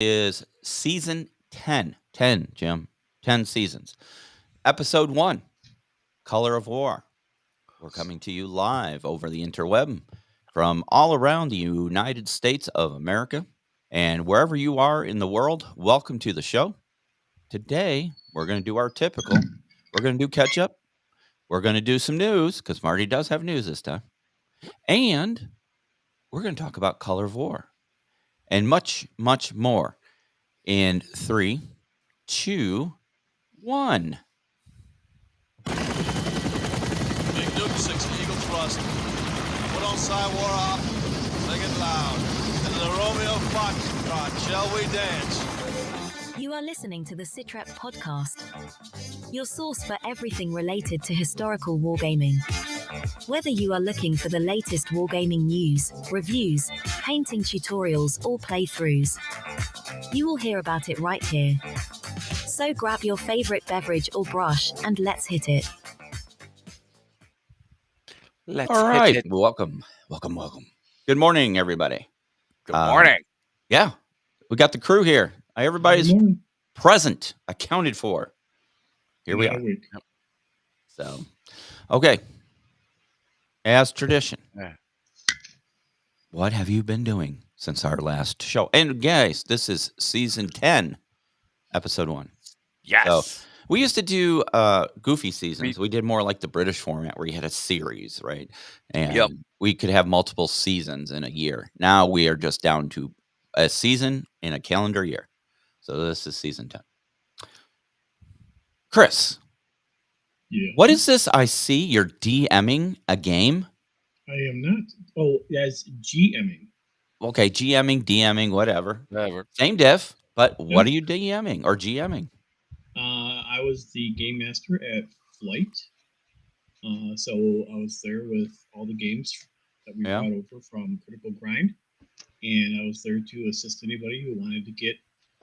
is season 10. 10, Jim. 10 seasons. Episode 1, Color of War. We're coming to you live over the interweb from all around the United States of America. And wherever you are in the world, welcome to the show. Today, we're going to do our typical. We're going to do catch up. We're going to do some news because Marty does have news this time. And we're going to talk about Color of War and much, much more in 3, 2, 1. Big Duke 6 Eagle Thrust. Put on side war off. Sing it loud. Into the Romeo Foxtrot. Shall we dance? You are listening to the Sitrep podcast, your source for everything related to historical wargaming. Whether you are looking for the latest wargaming news, reviews, painting tutorials, or playthroughs, you will hear about it right here. So grab your favorite beverage or brush and let's hit it. All right. Welcome. Good morning, everybody. Good morning. Yeah, we got the crew here. Everybody's present, accounted for. Here we are. So, okay. As tradition, what have you been doing since our last show? And guys, this is season 10, episode 1. Yes. So, we used to do goofy seasons. We did more like the British format where you had a series, right? And we could have multiple seasons in a year. Now we are just down to a season in a calendar year. So this is season 10. Chris, what is this I see? You're DMing a game? I am not. Oh, that's GMing. Okay, GMing, DMing, whatever. Same diff, but what are you DMing or GMing? I was the game master at Flight. So I was there with all the games that we brought over from Critical Grind. And I was there to assist anybody who wanted to get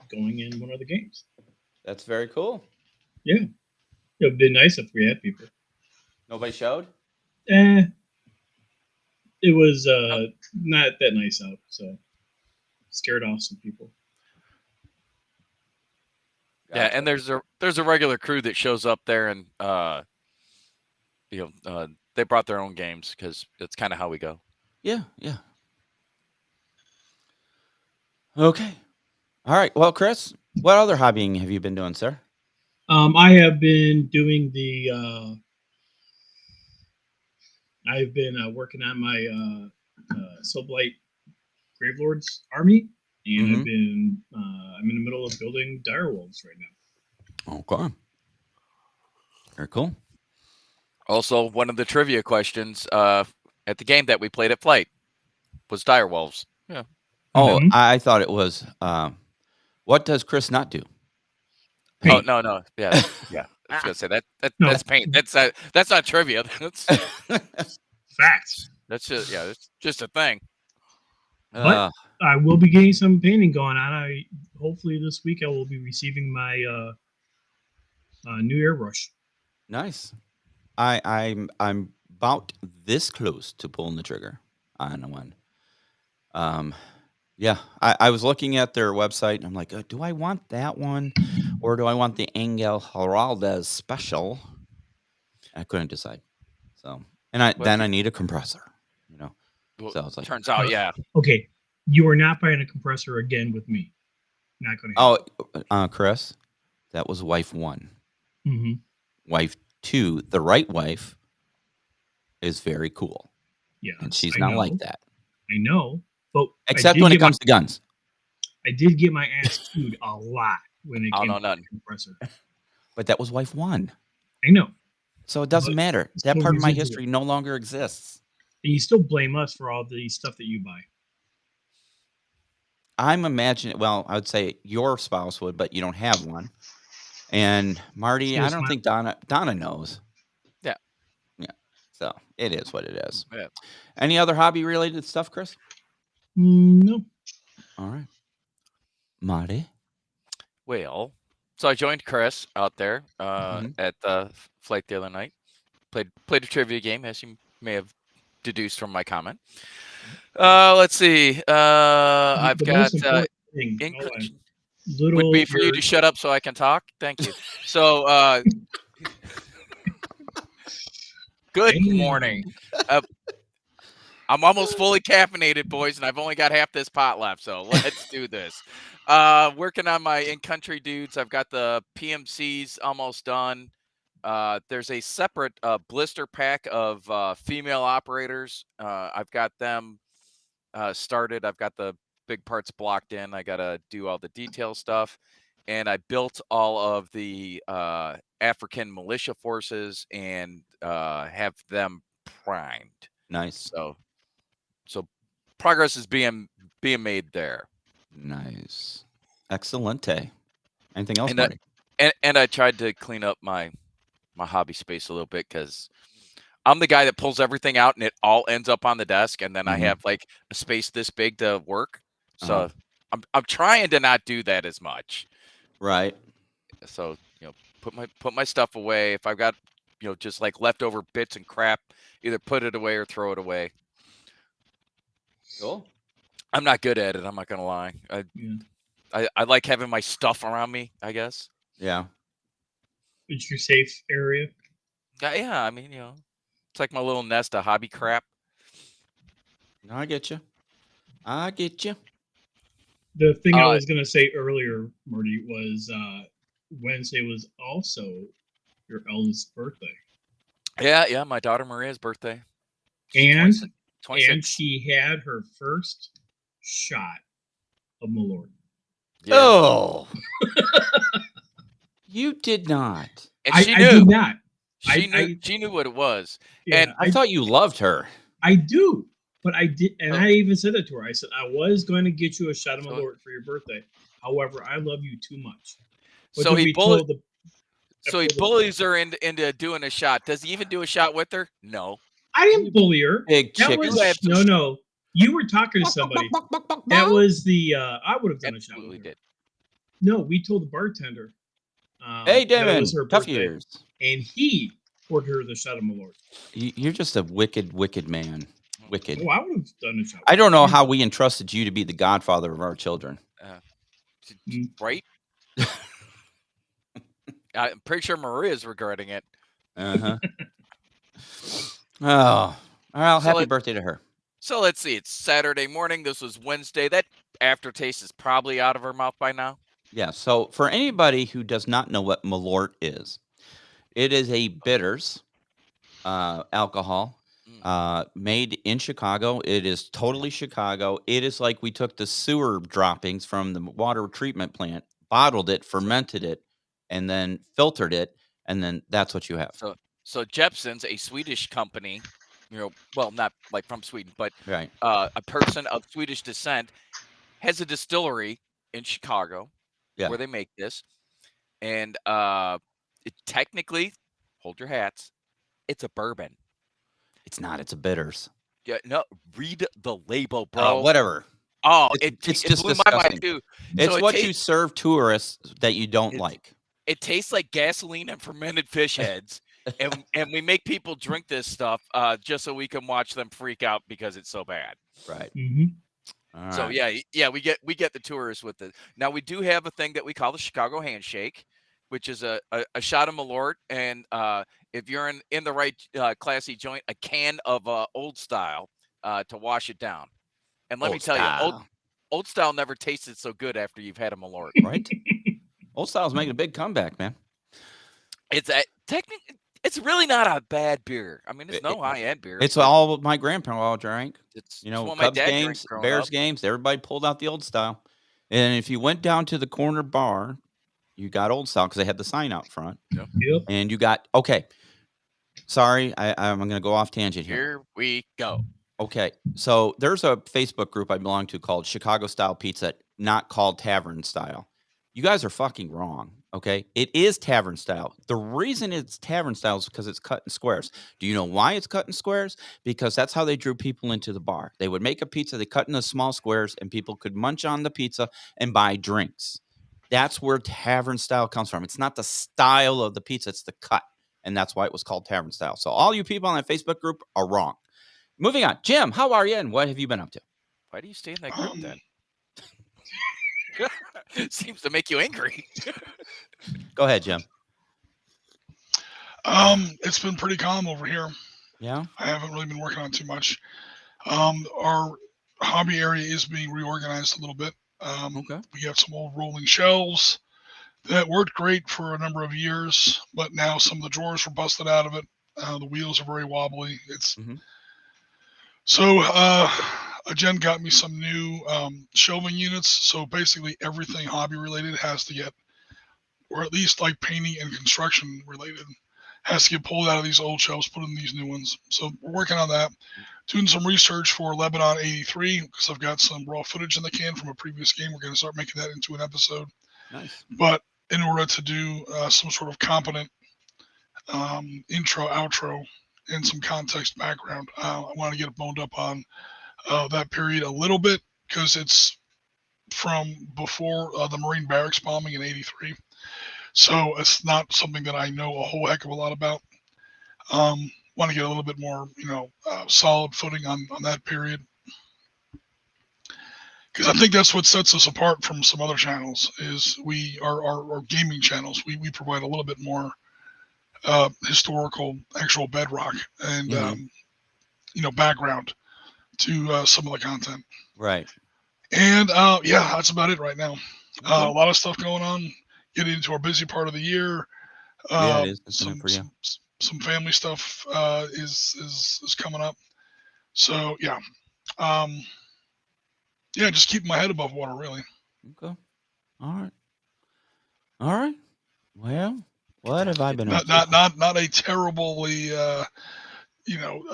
going in one of the games. That's very cool. Yeah. It would be nice if we had people. Nobody showed? It was not that nice out, so scared off some people. Gotcha. Yeah, and there's a regular crew that shows up there, and they brought their own games because it's kind of how we go. Yeah. Okay. All right. Well, Chris, what other hobbying have you been doing, sir? I have been doing I've been working on my Sublight Gravelords army, and I'm in the middle of building direwolves right now. Okay. Very cool. Also, one of the trivia questions at the game that we played at Flight was direwolves. Yeah. Oh, I thought it was. What does Chris not do? Paint. Oh no, yeah. I was gonna say that's paint. That's not trivia. That's facts. That's just a thing. But I will be getting some painting going on. Hopefully this week I will be receiving my new airbrush. Nice. I'm about this close to pulling the trigger on one. Yeah, I was looking at their website and I'm like, do I want that one or do I want the Angel Heraldez special? I couldn't decide. So, and I need a compressor, Well, so it's like, turns out, Okay, you are not buying a compressor again with me. Not going to happen. Chris, that was wife 1. Mm-hmm. Wife 2, the right wife, is very cool. Yeah, and she's not like that. I know. But except when it comes to guns. I did get my ass chewed a lot when it came to the compressor. But that was wife 1. I know. So it doesn't matter. That part of my history no longer exists. And you still blame us for all the stuff that you buy. I'm imagining, I would say your spouse would, but you don't have one. And Marty, I don't think Donna knows. Yeah. So it is what it is. Yeah. Any other hobby-related stuff, Chris? No. All right. Marty? Well, so I joined Chris out there at the Flight the other night. Played a trivia game, as you may have deduced from my comment. Let's see. I've got little. Would be for you to shut up so I can talk. Thank you. So, good morning. I'm almost fully caffeinated, boys, and I've only got half this pot left, so let's do this. Working on my in-country dudes. I've got the PMCs almost done. There's a separate blister pack of female operators. I've got them started. I've got the big parts blocked in. I got to do all the detail stuff. And I built all of the African militia forces and have them primed. Nice. So progress is being made there. Nice. Excellente. Anything else, And Marty? And I tried to clean up my hobby space a little bit because I'm the guy that pulls everything out and it all ends up on the desk, and then I have like a space this big to work. So I'm trying to not do that as much. Right. So put my stuff away. If I've got just like leftover bits and crap, either put it away or throw it away. Cool. I'm not good at it. I'm not gonna lie. I like having my stuff around me, I guess. Yeah. It's your safe area. Yeah. I mean, it's like my little nest of hobby crap. I get you. The thing I was gonna say earlier, Marty, was Wednesday was also your eldest birthday. Yeah. My daughter Maria's birthday. And 26. And she had her first shot of Malort. Yeah. Oh. You did not. And she knew. I did not. She knew what it was. Yeah, and I thought you loved her. I do. But I did, and I even said that to her. I said, I was going to get you a shot of Malort for your birthday. However, I love you too much. But so he bullies her into doing a shot. Does he even do a shot with her? No. I didn't bully her. Big chicken. No. You were talking to somebody. That was the. I would have done a shot with her. Did. No, we told the bartender. Hey, Damon. It was her Tough birthday, years. and he poured her the shot of Malort. You're just a wicked, wicked man. Wicked. Oh, I would have done a shot. I don't know how we entrusted you to be the godfather of our children. Right? I'm pretty sure Maria's regretting it. Uh-huh. Oh, well, happy birthday to her. So let's see. It's Saturday morning. This was Wednesday. That aftertaste is probably out of her mouth by now. Yeah. So for anybody who does not know what Malort is, it is a bitters alcohol made in Chicago. It is totally Chicago. It is like we took the sewer droppings from the water treatment plant, bottled it, fermented it, and then filtered it, and then that's what you have. So Jeppson's, a Swedish company, well, not like from Sweden, but right. A person of Swedish descent, has a distillery in Chicago where they make this. And it technically, hold your hats, it's a bourbon. It's not. It's a bitters. Yeah, no, read the label, bro. Whatever. Oh, it's just blew disgusting. My mind too. It's what you serve tourists that you don't like. It tastes like gasoline and fermented fish heads, and we make people drink this stuff just so we can watch them freak out because it's so bad. Right. Mm-hmm. So yeah, we get the tourists with it. Now we do have a thing that we call the Chicago Handshake, which is a shot of Malort, and if you're in the right classy joint, a can of Old Style to wash it down. And let me tell you, Old Style never tasted so good after you've had a Malort. Right? Old Style's making a big comeback, man. It's it's really not a bad beer. I mean, it's no high-end beer. It's all my grandpa drank. It's Cubs games, Bears games, everybody pulled out the Old Style. And if you went down to the corner bar, you got Old Style because they had the sign out front. Yep. And you got, sorry, I'm going to go off tangent here. Here we go. Okay, so there's a Facebook group I belong to called Chicago Style Pizza, not called Tavern Style. You guys are fucking wrong, okay? It is tavern style. The reason it's tavern style is because it's cut in squares. Do you know why it's cut in squares? Because that's how they drew people into the bar. They would make a pizza, they cut into small squares, and people could munch on the pizza and buy drinks. That's where tavern style comes from. It's not the style of the pizza, it's the cut. And that's why it was called tavern style. So all you people on that Facebook group are wrong. Moving on. Jim, how are you and what have you been up to? Why do you stay in that group then? Seems to make you angry. Go ahead, Jim. It's been pretty calm over here. Yeah. I haven't really been working on too much. Our hobby area is being reorganized a little bit. Okay. We got some old rolling shelves that worked great for a number of years, but now some of the drawers were busted out of it. The wheels are very wobbly. So a Jen got me some new shelving units. So basically everything hobby related has to get, or at least like painting and construction related, has to get pulled out of these old shelves, put in these new ones. So we're working on that. Doing some research for Lebanon 83 because I've got some raw footage in the can from a previous game. We're going to start making that into an episode. Nice. But in order to do some sort of competent intro, outro, and some context background, I want to get boned up on that period a little bit because it's from before the Marine barracks bombing in '83. So it's not something that I know a whole heck of a lot about. Want to get a little bit more, solid footing on that period. Because I think that's what sets us apart from some other channels is we are our gaming channels. We provide a little bit more historical, actual bedrock and, background to some of the content. Right. And that's about it right now. A lot of stuff going on. Getting into our busy part of the year. Yeah, it is. Isn't it for you? Some family stuff is coming up. So just keeping my head above water, really. Okay. All right. Well, what have I been up to? Not a terribly a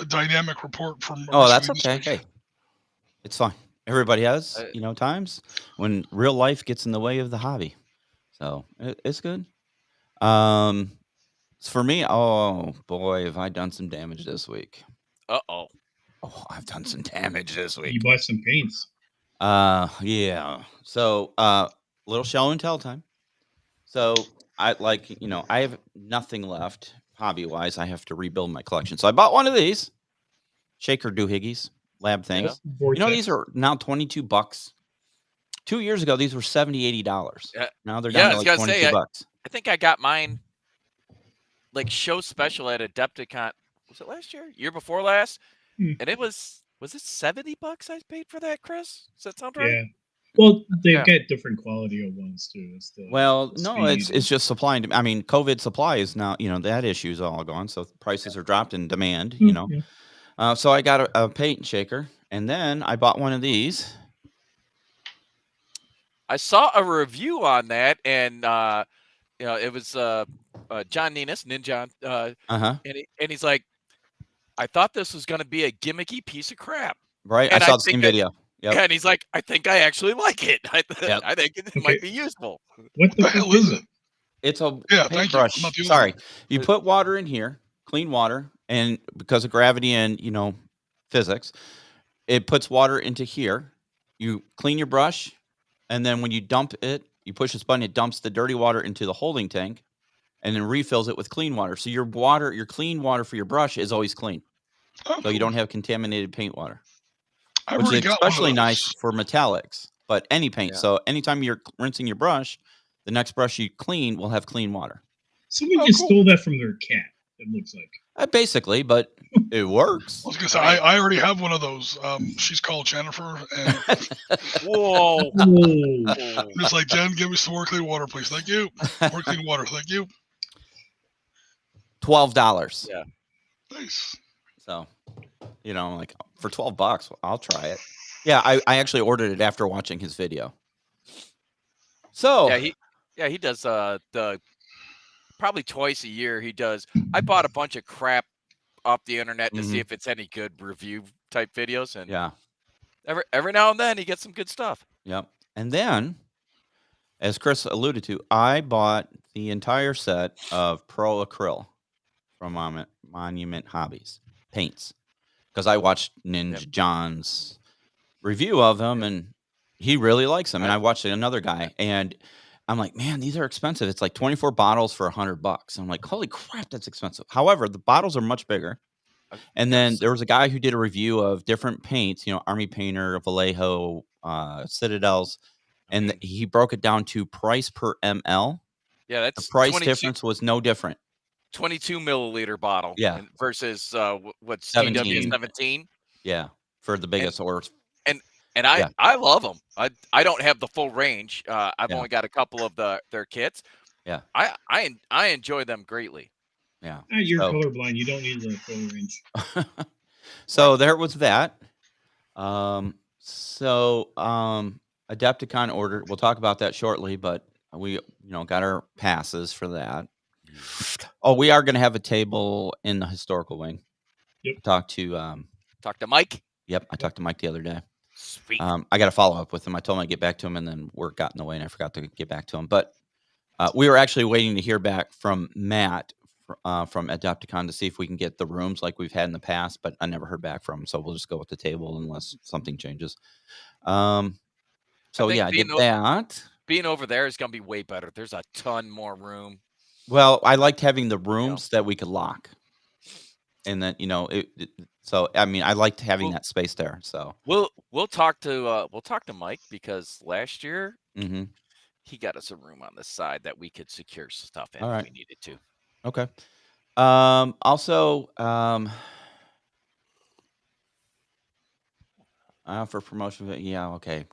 dynamic report from. Oh, that's okay. Hey, it's fine. Everybody has times when real life gets in the way of the hobby, so it's good. For me, oh boy, have I done some damage this week. Uh-oh. Oh, I've done some damage this week. You bought some paints. Yeah. So, little show and tell time. So I have nothing left hobby wise. I have to rebuild my collection. So I bought one of these shaker doohickeys lab things. Yeah. These are now $22. 2 years ago, these were $70, $80. Now they're down to like $22. I think I got mine like show special at Adepticon. Was it last year? Year before last? And it was it $70 I paid for that, Chris? Does that sound right? Yeah. Well, they've got different quality of ones too. It's just supply and I mean, COVID supply is now, that issue is all gone. So prices are dropped in demand, So I got a paint shaker and then I bought one of these. I saw a review on that and it was John Ninas, Ninja, and he's like, I thought this was going to be a gimmicky piece of crap. Right. And I saw the same video. Yep. And he's like, I think I actually like it. I think it might be useful. What the hell is it? It's a paintbrush. Sorry. You put water in here, clean water, and because of gravity and, physics, it puts water into here. You clean your brush, and then when you dump it, you push this button, it dumps the dirty water into the holding tank, and then refills it with clean water. So your clean water for your brush is always clean. So you don't have contaminated paint water. Which is especially nice for metallics, but any paint. Yeah. So anytime you're rinsing your brush, the next brush you clean will have clean water. Someone just stole that from their cat, it looks like. Basically, but it works. I was going to say, I already have one of those. She's called Jennifer. And Whoa. It's like, Jen, give me some more clean water, please. Thank you. More clean water. Thank you. $12. Yeah. Nice. So, like for $12, I'll try it. Yeah, I actually ordered it after watching his video. So he does the probably twice a year he does. I bought a bunch of crap off the internet to see if it's any good review type videos, and every now and then he gets some good stuff. Yep. And then, as Chris alluded to, I bought the entire set of Pro Acryl from Monument Hobbies paints because I watched Ninja John's review of them and he really likes them. And I watched another guy and I'm like, man, these are expensive. It's like 24 bottles for $100. I'm like, holy crap, that's expensive. However, the bottles are much bigger. And then there was a guy who did a review of different paints, Army Painter, Vallejo, Citadels, and he broke it down to price per ml. Yeah, The that's price 22 difference was no different. 22 milliliter bottle. Yeah. Versus what's 17. TW 17. Yeah, for the biggest or And Yeah. I love them. I don't have the full range. I've Yeah. only got a couple of their kits. Yeah. I enjoy them greatly. Yeah. You're So- colorblind. You don't need the full range. So there was that. Adepticon ordered. We'll talk about that shortly, but we got our passes for that. Oh, we are going to have a table in the historical wing. Yep. Talk to Mike. Yep, I talked to Mike the other day. Sweet. I got to follow up with him. I told him I'd get back to him, and then work got in the way, and I forgot to get back to him. But we were actually waiting to hear back from Matt from Adepticon to see if we can get the rooms like we've had in the past, but I never heard back from him. So we'll just go with the table unless something changes. I did that. Being over there is going to be way better. There's a ton more room. Well, I liked having the rooms that we could lock. And then, I liked having that space there. So we'll talk to Mike, because last year he got us a room on the side that we could secure stuff in if we needed to. Okay. Also, for promotion, yeah, okay.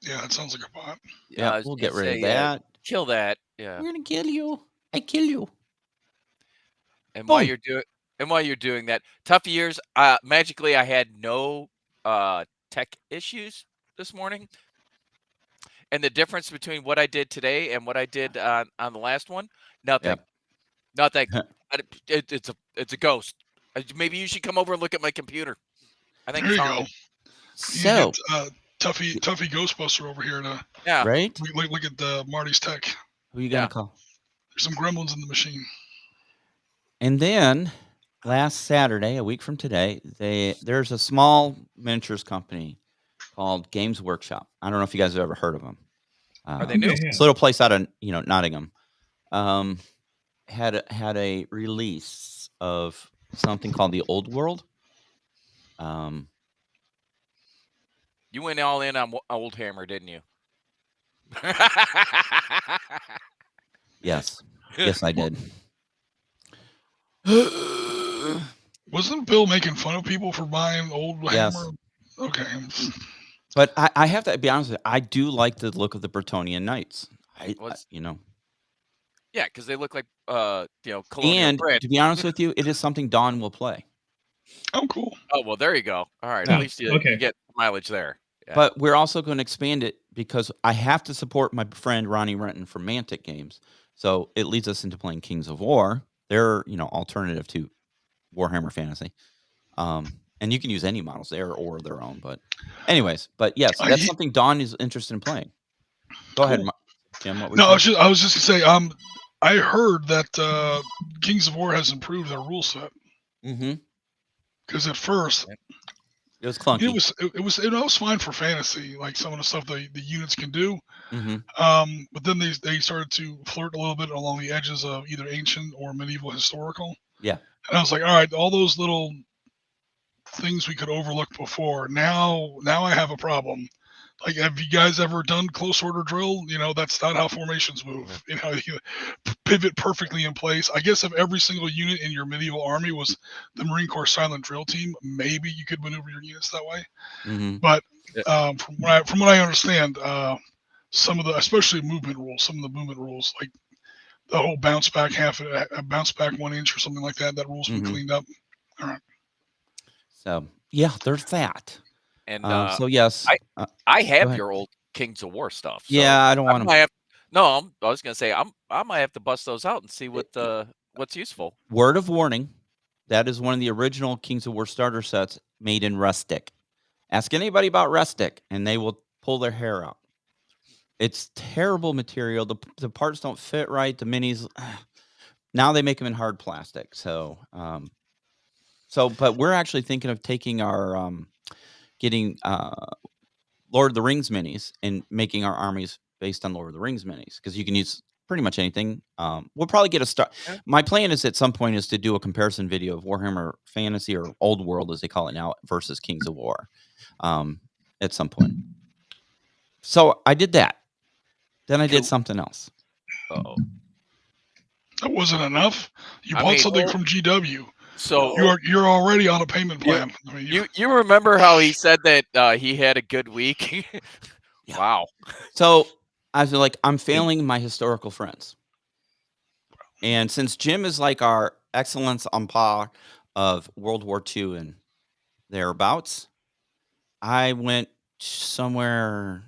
Yeah, it sounds like a bot. Yeah, we'll get rid of that. Kill that. Yeah. We're gonna kill you. I kill you. And while you're doing that, tough years. Magically, I had no tech issues this morning. And the difference between what I did today and what I did on the last one, nothing. Yep. Nothing. It's a ghost. Maybe you should come over and look at my computer. I think there you it's go. So Tuffy Ghostbuster over here to right. Look at Marty's tech. Who you gonna call? There's some gremlins in the machine. And then last Saturday, a week from today, there's a small miniatures company called Games Workshop. I don't know if you guys have ever heard of them. Are they new? It's a little place out of Nottingham. Had a release of something called the Old World. You went all in on Old Hammer, didn't you? Yes, I did. Wasn't Bill making fun of people for buying Old Hammer? Okay. But I have to be honest with you. I do like the look of the Bretonnian Knights. Yeah, because they look like colonial and bread. To be honest with you, it is something Dawn will play. Oh, cool. Oh, well, there you go. All right, at least you get mileage there. Yeah. But we're also going to expand it because I have to support my friend Ronnie Renton from Mantic Games. So it leads us into playing Kings of War. They're alternative to Warhammer Fantasy. And you can use any models there or their own. But anyways, yes, that's something Dawn is interested in playing. Go ahead, Jim. What were you I was just going to say, I heard that Kings of War has improved their rule set. Mm-hmm. Because at first it was clunky. It was fine for fantasy, like some of the stuff the units can do. Mm-hmm. But then they started to flirt a little bit along the edges of either ancient or medieval historical. Yeah. And I was like, all right, all those little things we could overlook before. Now I have a problem. Like, have you guys ever done close order drill? That's not how formations move. You pivot perfectly in place. I guess if every single unit in your medieval army was the Marine Corps silent drill team, maybe you could maneuver your units that way. Mm-hmm. But from what I understand, some of the, especially movement rules, some of the movement rules, like the whole bounce back bounce back 1 inch or something like that, that rule's been cleaned up. All right. So yeah, there's that. And so yes, I have your old Kings of War stuff. So yeah, I don't want to. I was gonna say I might have to bust those out and see what's useful. Word of warning, that is one of the original Kings of War starter sets made in rustic. Ask anybody about rustic, and they will pull their hair out. It's terrible material. The parts don't fit right. The minis. Now they make them in hard plastic. So, but we're actually thinking of taking our getting Lord of the Rings minis and making our armies based on Lord of the Rings minis, because you can use pretty much anything. We'll probably get a start. Yeah. My plan is at some point is to do a comparison video of Warhammer Fantasy, or Old World as they call it now, versus Kings of War at some point. So I did that. Then I did something else. Uh-oh. That wasn't enough. You I bought mean- something from GW. So You're already on a payment You- plan. I mean, you remember how he said that he had a good week? Yeah. Wow. So I was like, I'm failing my historical friends. And since Jim is like our excellence on par of World War II and thereabouts, I went somewhere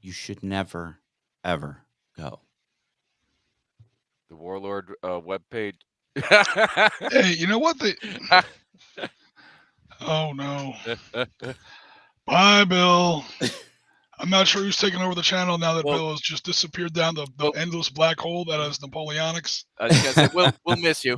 you should never, ever go. The Warlord webpage. hey, you know what? Oh no. Bye, Bill. I'm not sure who's taking over the channel now that Well- Bill has just disappeared down the endless black hole that is Napoleonics. I was gonna say, we'll miss you.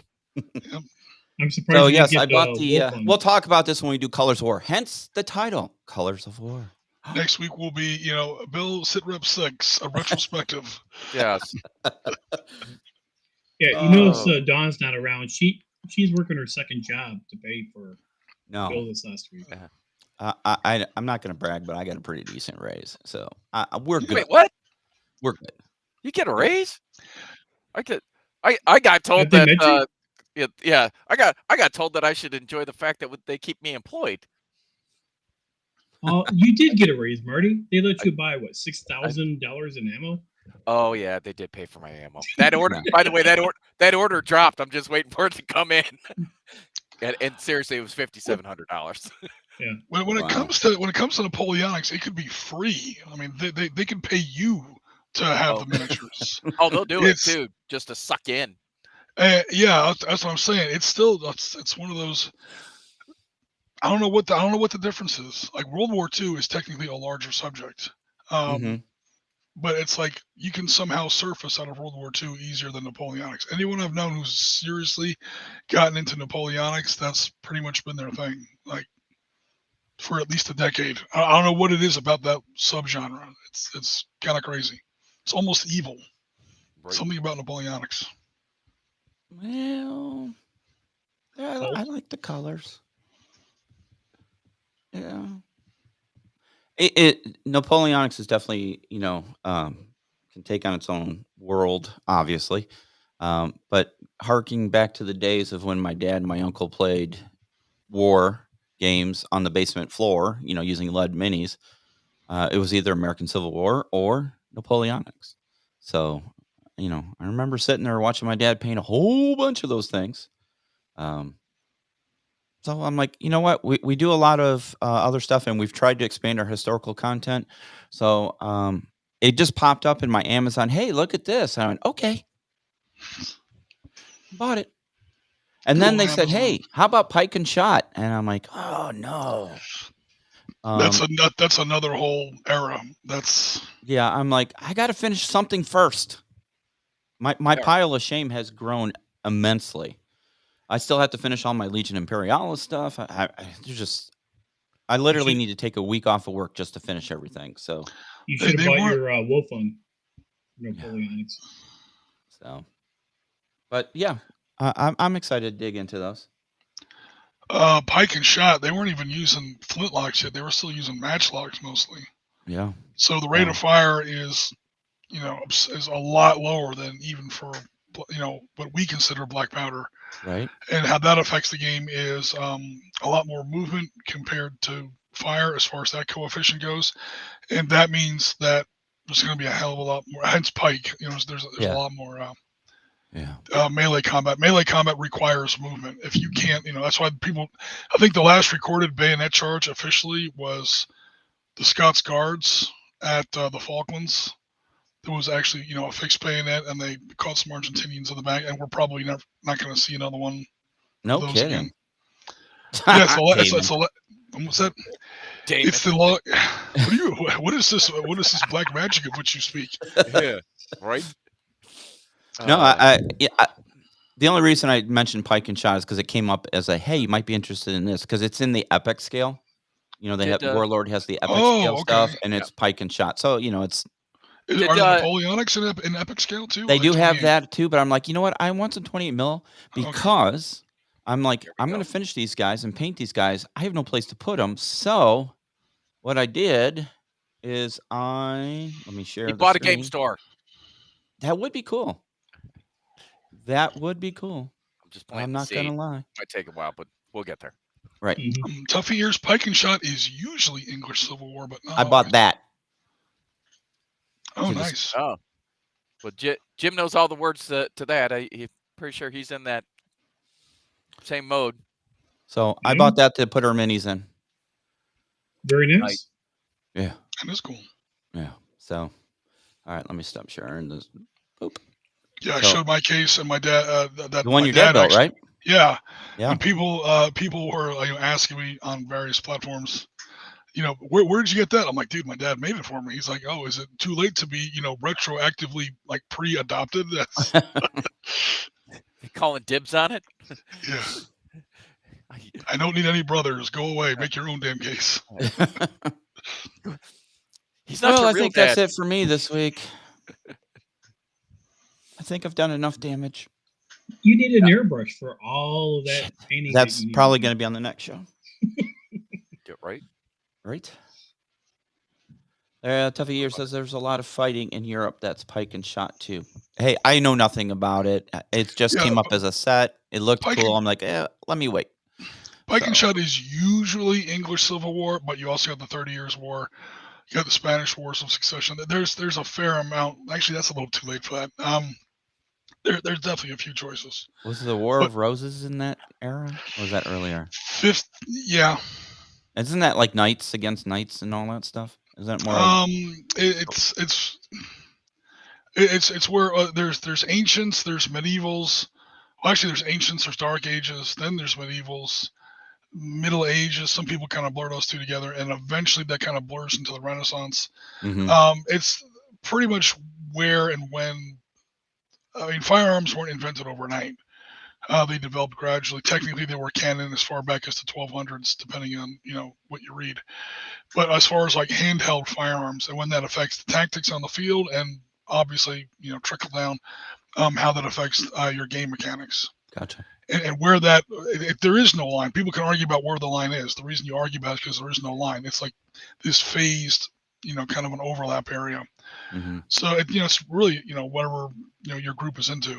I'm surprised. So you yes, didn't I get bought the. Wolf on. We'll talk about this when we do Colors of War. Hence the title, Colors of War. Next week will be, Bill Sitrep 6, a retrospective. Yes. Yeah, you notice Oh. Dawn's not around. She's working her second job to pay for Bill No, this last week. I'm not going to brag, but I got a pretty decent raise, so we're good. Wait, what? We're good. You get a raise? I got told Did they that. mention? Yeah. I got told that I should enjoy the fact that they keep me employed. You did get a raise, Marty. They let you buy what, $6,000 in ammo? Oh yeah, they did pay for my ammo. That order, by the way, that order dropped. I'm just waiting for it to come in. And seriously, it was $5,700. When it Wow. comes to Napoleonics, it could be free. I mean, they can pay you to have Oh. the miniatures. Oh, they'll do it It's- too, just to suck in. Yeah, that's what I'm saying. It's still it's one of those. I don't know what the difference is. Like World War II is technically a larger subject, Mhm. but it's like you can somehow surface out of World War II easier than Napoleonics. Anyone I've known who's seriously gotten into Napoleonics, that's pretty much been their thing, like for at least a decade. I don't know what it is about that subgenre. It's kind of crazy. It's almost evil. Right. Something about Napoleonics. Well, yeah, I like the colors. Yeah. Napoleonics is definitely, can take on its own world, obviously. But harking back to the days of when my dad and my uncle played war games on the basement floor, using lead minis, it was either American Civil War or Napoleonics. So, I remember sitting there watching my dad paint a whole bunch of those things. So I'm like, you know what? We do a lot of other stuff, and we've tried to expand our historical content. So it just popped up in my Amazon. Hey, look at this! And I went, okay, bought it. And then Cool, they said, Amazon. hey, how about Pike and Shot? And I'm like, oh no. That's another whole era. That's Yeah, I'm like, I got to finish something first. My Yeah. pile of shame has grown immensely. I still have to finish all my Legion Imperialis stuff. I literally need to take a week off of work just to finish everything. So, You They- should have they bought weren't- your Wolf on Napoleonics. but yeah, I'm excited to dig into those. Pike and Shot. They weren't even using flintlocks yet. They were still using matchlocks mostly. Yeah, So the rate of fire is a lot lower than even for what we consider black powder. right. And how that affects the game is a lot more movement compared to fire as far as that coefficient goes, and that means that there's going to be a hell of a lot more. Hence Pike, there's Yeah. a lot more Yeah, melee combat. Melee combat requires movement. If you can't, that's why people. I think the last recorded bayonet charge officially was the Scots Guards at the Falklands. There was actually, a fixed bayonet, and they caught some Argentinians in the back, and we're probably not going to see another one. no those kidding. again. Yeah, it's Damon. what's that? Damon. It's the law. What is this? What is this black magic of which you speak? Yeah. Right. No, the only reason I mentioned Pike and Shot is because it came up as a, hey, you might be interested in this because it's in the epic scale. They have Did, Warlord has the epic Oh, scale okay. stuff, and it's Pike and Shot. So it's Are Did, the Napoleonics in epic scale too? they Like do have 28? that too. But I'm like, you know what? I want some 28 mil because I'm like, There we I'm go. going to finish these guys and paint these guys. I have no place to put them. So what I did is let me share He the bought a game screen. store. That would be cool. That would be cool. I'm just I'm planting the not going to seed. lie. Might take a while, but we'll get there. Right. Toughy Ears Pike and Shot is usually English Civil War, but not I bought always. that. Oh, to this- nice. Oh, well, Jim knows all the words to that. I'm pretty sure he's in that same mode. So I bought that to put our minis in. Very nice. Yeah. That is cool. Yeah. So, all right, let me stop sharing this. Boop. Yeah, I So- showed my case and my dad. That The one my your dad built, actually- right? Yeah. Yeah. And people were asking me on various platforms, where did you get that? I'm like, dude, my dad made it for me. He's like, oh, is it too late to be, retroactively like pre-adopted? That's They calling dibs on it. yeah. I don't need any brothers. Go away. Make your own damn case. He's not Well, your I real think dad. that's it for me this week. I think I've done enough damage. You need an airbrush for all of that Shit. painting. That's probably going to be on the next show. Get right. Right? Tuffy Ear says there's a lot of fighting in Europe that's pike and shot too. Hey, I know nothing about it. It just Yeah, came up as a set. It looked Pike cool. and- I'm like, let me wait. Pike and So- Shot is usually English Civil War, but you also got the 30 Years' War. You got the Spanish Wars of Succession. There's a fair amount. Actually, that's a little too late for that. There's definitely a few choices. Was the War of Roses in that era? Or was that earlier? Yeah. Isn't that like knights against knights and all that stuff? Is that more? It's where there's ancients, there's medievals. Well, actually, there's ancients, there's dark ages, then there's medievals, Middle Ages. Some people kind of blur those two together, and eventually that kind of blurs into the Renaissance. Mhm. It's pretty much where and when. I mean, firearms weren't invented overnight. They developed gradually. Technically, they were canon as far back as the 1200s, depending on what you read. But as far as like handheld firearms and when that affects the tactics on the field, and obviously trickle down how that affects your game mechanics. Gotcha. And where that, if there is no line, people can argue about where the line is. The reason you argue about it is because there is no line. It's like this phased, kind of an overlap area. Mm-hmm. So it's really whatever your group is into.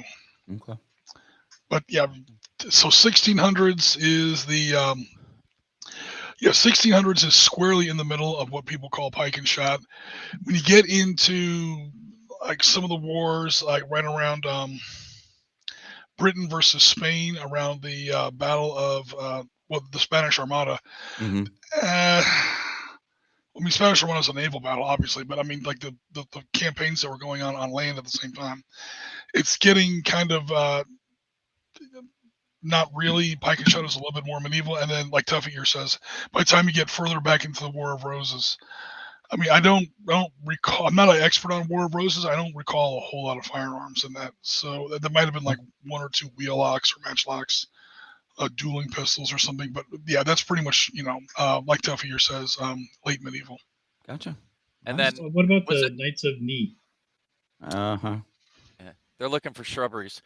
Okay. But yeah, so 1600s is the 1600s is squarely in the middle of what people call pike and shot. When you get into like some of the wars, like right around Britain versus Spain, around the battle of the Spanish Armada. Mm-hmm. I mean, Spanish Armada was a naval battle, obviously, but I mean, like the campaigns that were going on land at the same time. It's getting kind of not really. Pike and Shot is a little bit more medieval, and then, like Tuffy here says, by the time you get further back into the War of Roses, I mean, I don't recall. I'm not an expert on War of Roses. I don't recall a whole lot of firearms in that. So there might have been like one or two wheel locks or matchlocks, dueling pistols or something. But yeah, that's pretty much like Tuffy here says, late medieval. Gotcha. And then What about the Knights of Ni? Uh-huh. Yeah, they're looking for shrubberies.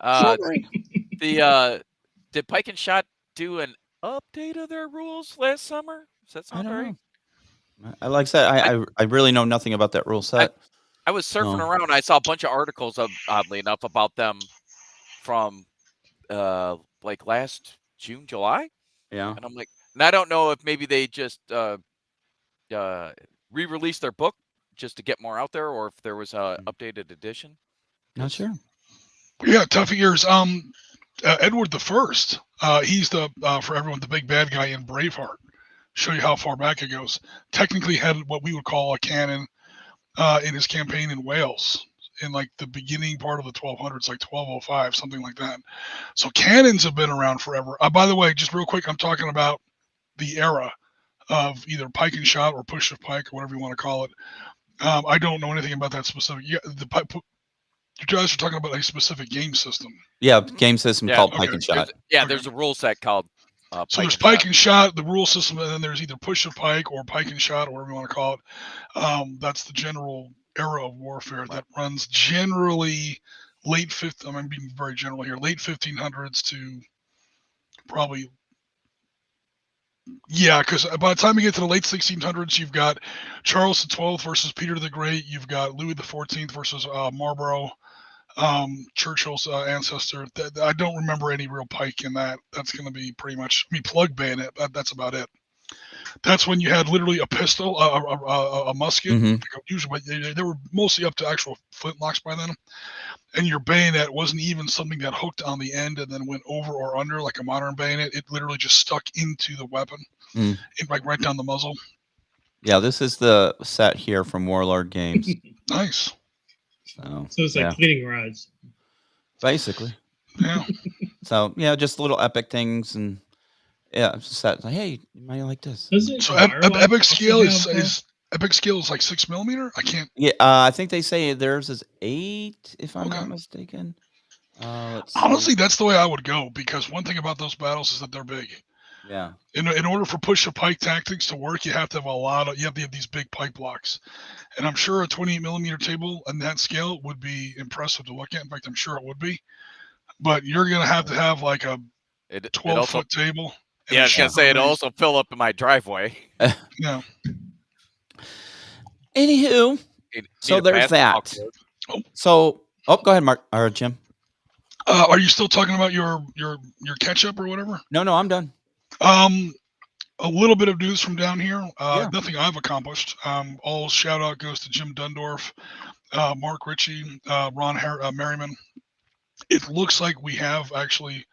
Shrubbery. Did Pike and Shot do an update of their rules last summer? Does that sound right? Like I said, I really know nothing about that rule set. I was surfing around. And I saw a bunch of articles, oddly enough, about them from like last June, July. Yeah. And I'm like, and I don't know if maybe they just re-released their book just to get more out there, or if there was a updated edition. Not sure. Yeah, Tuffy ears. Edward the First. He's the for everyone the big bad guy in Braveheart. Show you how far back it goes. Technically had what we would call a cannon in his campaign in Wales in like the beginning part of the 1200s, like 1205, something like that. So cannons have been around forever. By the way, just real quick, I'm talking about the era of either pike and shot or push of pike, or whatever you want to call it. I don't know anything about that specific. Yeah, you guys are talking about a specific game system. Yeah, game system called Pike okay. and Shot. There's a rule set called so there's pike and shot, the rule system, and then there's either push of pike or pike and shot, or whatever you want to call it. That's the general era of warfare that runs generally I'm being very general here, late 1500s to probably Yeah, because by the time you get to the late 1600s, you've got Charles XII versus Peter the Great. You've got Louis XIV versus Marlborough, Churchill's ancestor. I don't remember any real pike in that. That's going to be pretty much plug bayonet. That's about it. That's when you had literally a pistol, a musket. Mhm. Usually, they were mostly up to actual flintlocks by then. And your bayonet wasn't even something that hooked on the end and then went over or under like a modern bayonet. It literally just stuck into the weapon, like right down the muzzle. Yeah, this is the set here from Warlord Games. Nice. So it's like cleaning rods. Basically. Yeah. So yeah, just little epic things and set. Like, hey, you might like this. So epic scale is epic scale is like 6mm. I can't. Yeah, I think they say theirs is 8, if I'm not mistaken. Honestly, that's the way I would go, because one thing about those battles is that they're big. Yeah. In order for push to pike tactics to work, you have to have these big pike blocks, and I'm sure a 28mm table on that scale would be impressive to look at. In fact, I'm sure it would be. But you're gonna have to have like a 12-foot table. Yeah, I was gonna say it'll also fill up in my driveway. Yeah. Anywho, so there's that. So, go ahead, Mark or Jim. Are you still talking about your catch up or whatever? No, I'm done. A little bit of news from down here. Nothing I've accomplished. All shout out goes to Jim Dundorf, Mark Ritchie, Ron Merriman. It looks like we have actually,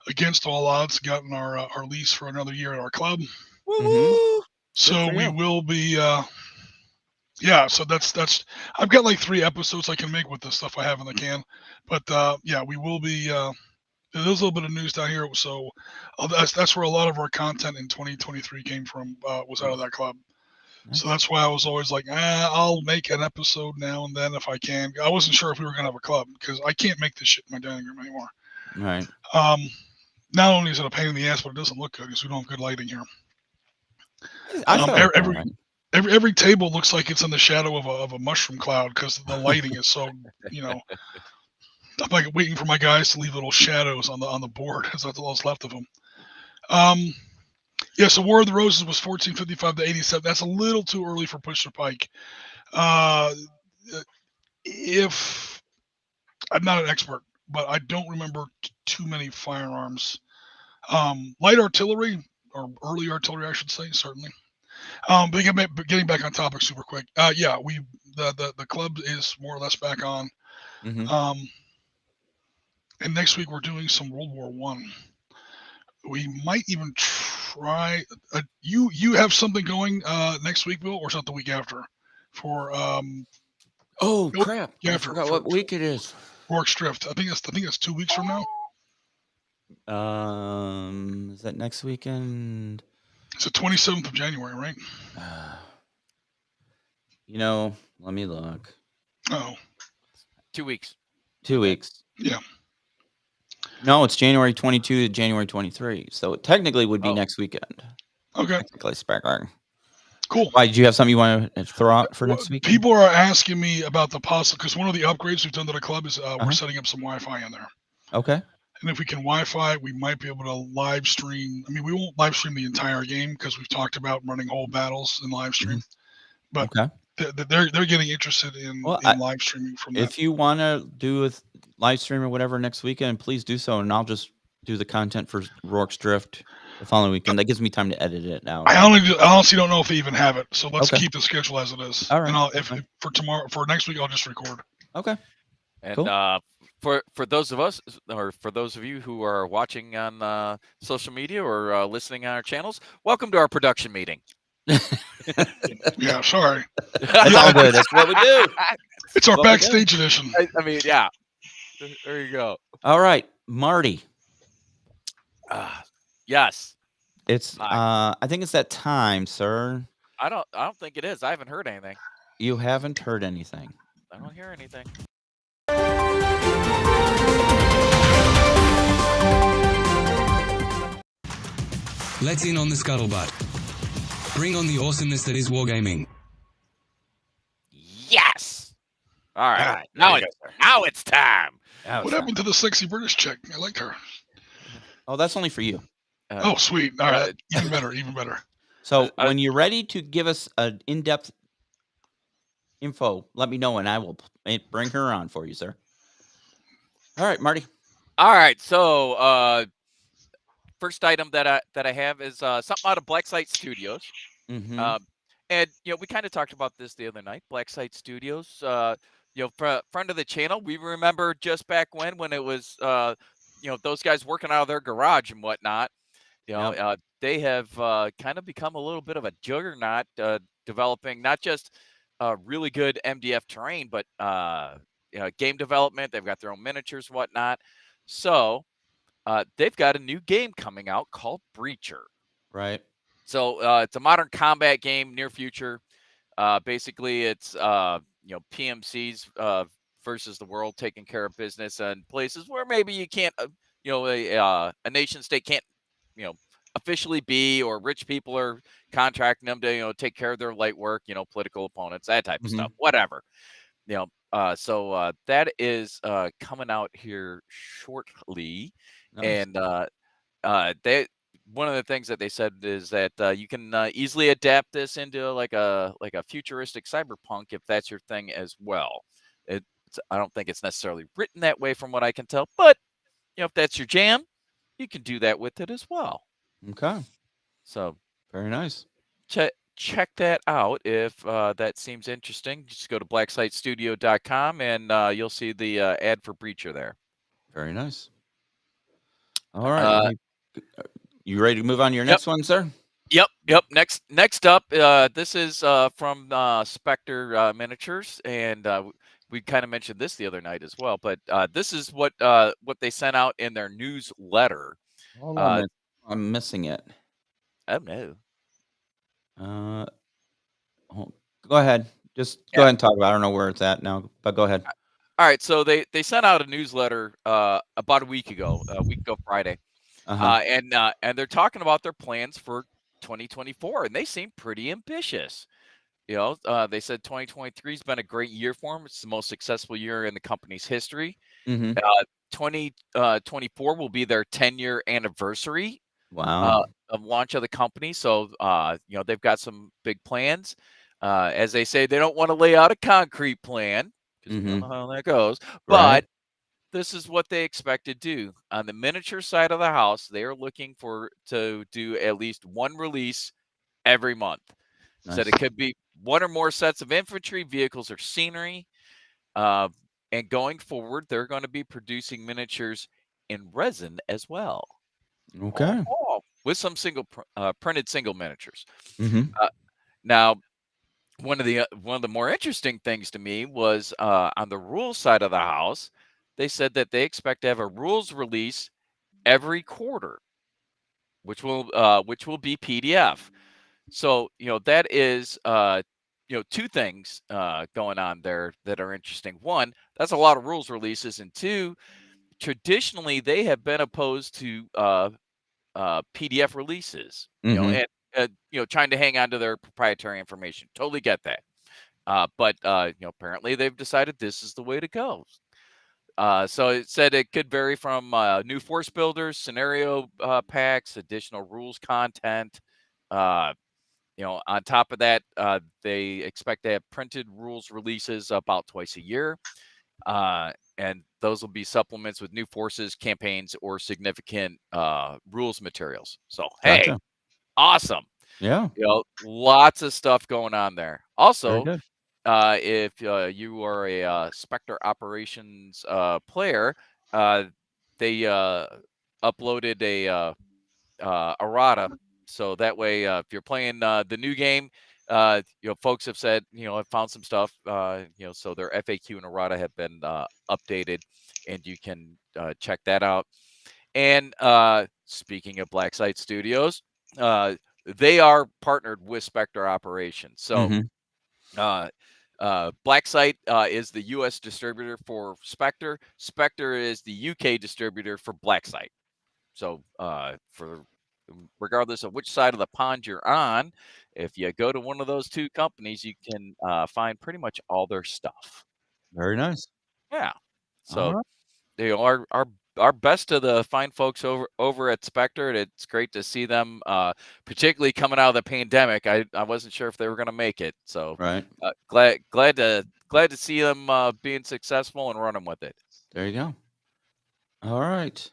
against all odds, gotten our lease for another year at our club. Mm-hmm. So we will be. So that's. I've got like 3 episodes I can make with the stuff I have in the can, but we will be. There's a little bit of news down here, so that's where a lot of our content in 2023 came from. Was out of that club. Nice. So that's why I was always like, I'll make an episode now and then if I can. I wasn't sure if we were gonna have a club because I can't make this shit in my dining room anymore. Right. Not only is it a pain in the ass, but it doesn't look good because we don't have good lighting here. Every table looks like it's in the shadow of a mushroom cloud because the lighting is so, I'm like waiting for my guys to leave little shadows on the board because that's all that's left of them. So War of the Roses was 1455 to 87. That's a little too early for push to pike. If I'm not an expert, but I don't remember too many firearms. Light artillery or early artillery, I should say, certainly. But getting back on topic super quick. The club is more or less back on. Mm-hmm. And next week we're doing some World War I. We might even try. You have something going next week, Bill, or is that the week after? For crap! Yeah, I forgot what week it is. Rorke's Drift. I think that's 2 weeks from now. Is that next weekend? It's the 27th of January, right? Let me look. Oh. 2 weeks. 2 weeks. Yeah. No, it's January 22 to January 23. So it technically would be next weekend. Okay. Cool. Why, did you have something you want to throw out for next week? People are asking me about the possible, because one of the upgrades we've done to the club is we're setting up some Wi-Fi in there. Okay. And if we can Wi-Fi, we might be able to live stream. I mean, we won't live stream the entire game because we've talked about running whole battles in live stream. But they're getting interested in live streaming from that. If you want to do a live stream or whatever next weekend, please do so, and I'll just do the content for Rorke's Drift the following weekend. That gives me time to edit it out. I honestly don't know if they even have it, so let's keep the schedule as it is. All right. And for next week, I'll just record. Okay. And cool. For those of us, or for those of you who are watching on social media or listening on our channels, welcome to our production meeting. Yeah, sorry. That's all good. That's what we do. It's our backstage edition. I mean, yeah. There you go. All right, Marty. Yes. It's I think it's that time, sir. I don't think it is. I haven't heard anything. You haven't heard anything. I don't hear anything. Let's in on the scuttlebutt. Bring on the awesomeness that is wargaming. Yes. All right. Now it's time. What happened to the sexy British chick? I liked her. Oh, that's only for you. Oh, sweet. All right. uh, Even better. Even better. So when you're ready to give us an in-depth info, let me know and I will bring her on for you, sir. All right, Marty. All right, so first item that I have is something out of Blacksite Studios. Mm-hmm. And we kind of talked about this the other night. Blacksite Studios, front of the channel. We remember just back when it was, those guys working out of their garage and whatnot. Yep. They have kind of become a little bit of a juggernaut, developing not just really good MDF terrain, but game development. They've got their own miniatures, whatnot. So they've got a new game coming out called Breacher. Right. So it's a modern combat game, near future. Basically, it's PMCs versus the world, taking care of business in places where maybe you can't, a nation state can't, officially be, or rich people are contracting them to, take care of their light work, political opponents, that type of stuff, whatever. So that is coming out here shortly, Nice. and they one of the things that they said is that you can easily adapt this into like a futuristic cyberpunk if that's your thing as well. I don't think it's necessarily written that way from what I can tell, but if that's your jam, you can do that with it as well. Okay. So very nice. Check that out if that seems interesting. Just go to blacksitestudio.com and you'll see the ad for Breacher there. Very nice. All right. You ready to move on to your next one, sir? Yep. Next up, this is from Spectre Miniatures, and we kind of mentioned this the other night as well. But this is what they sent out in their newsletter. Hold on, I'm missing it. Oh no. Go ahead. Just go ahead and talk about it. I don't know where it's at now, but go ahead. All right. So they sent out a newsletter about a week ago Friday, and they're talking about their plans for 2024, and they seem pretty ambitious. They said 2023 has been a great year for them. It's the most successful year in the company's history. 2024 will be their 10-year anniversary. Wow. Of launch of the company. So, they've got some big plans. As they say, they don't want to lay out a concrete plan because we don't know how that goes. But this is what they expect to do. On the miniature side of the house, they are looking to do at least one release every month. Nice. So it could be one or more sets of infantry, vehicles, or scenery. And going forward, they're going to be producing miniatures in resin as well. Okay. With some printed single miniatures. Now, one of the more interesting things to me was on the rules side of the house. They said that they expect to have a rules release every quarter, which will be PDF. So that is two things going on there that are interesting. One, that's a lot of rules releases, and two, traditionally they have been opposed to PDF releases, and trying to hang on to their proprietary information. Totally get that. But apparently they've decided this is the way to go. So it said it could vary from new force builders, scenario packs, additional rules content. On top of that, they expect to have printed rules releases about twice a year. And those will be supplements with new forces, campaigns, or significant rules materials. So, hey, awesome. Yeah. Lots of stuff going on there. Also, if you are a Spectre Operations player, they uploaded a errata. So that way, if you're playing the new game, folks have said, I've found some stuff, so their FAQ and errata have been updated, and you can check that out. And speaking of Blacksite Studios, they are partnered with Spectre Operations. So Blacksite is the U.S. distributor for Spectre. Spectre is the UK distributor for Blacksite. So regardless of which side of the pond you're on, if you go to one of those two companies, you can find pretty much all their stuff. Very nice. Yeah. So our our best to the fine folks over at Spectre. It's great to see them, particularly coming out of the pandemic. I wasn't sure if they were going to make it, so Right. glad to see them being successful and running with it. There you go. All right.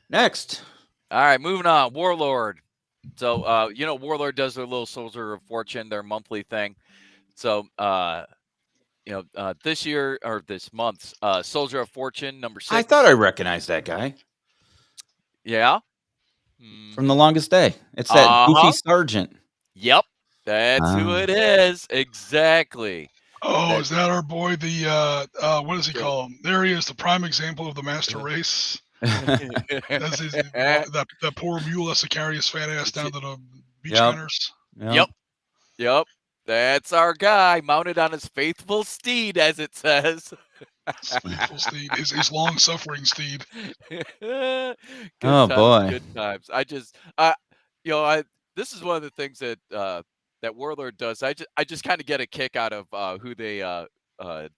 Next. All right, moving on. Warlord. So Warlord does their little Soldier of Fortune, their monthly thing. So this year or this month's Soldier of Fortune number 6. I thought I recognized that guy. Yeah. From The Longest Day. It's that goofy sergeant. Yep. That's who it is. Exactly. Oh, is that our boy? The what does he call him? There he is, the prime example of the master race. That's his, that poor mule has to carry his fat ass down to the beach hunters. Yep. That's our guy, mounted on his faithful steed, as it says. Faithful steed, his long-suffering steed. Good boy, good times. I just, this is one of the things that that Warlord does. I just kind of get a kick out of who they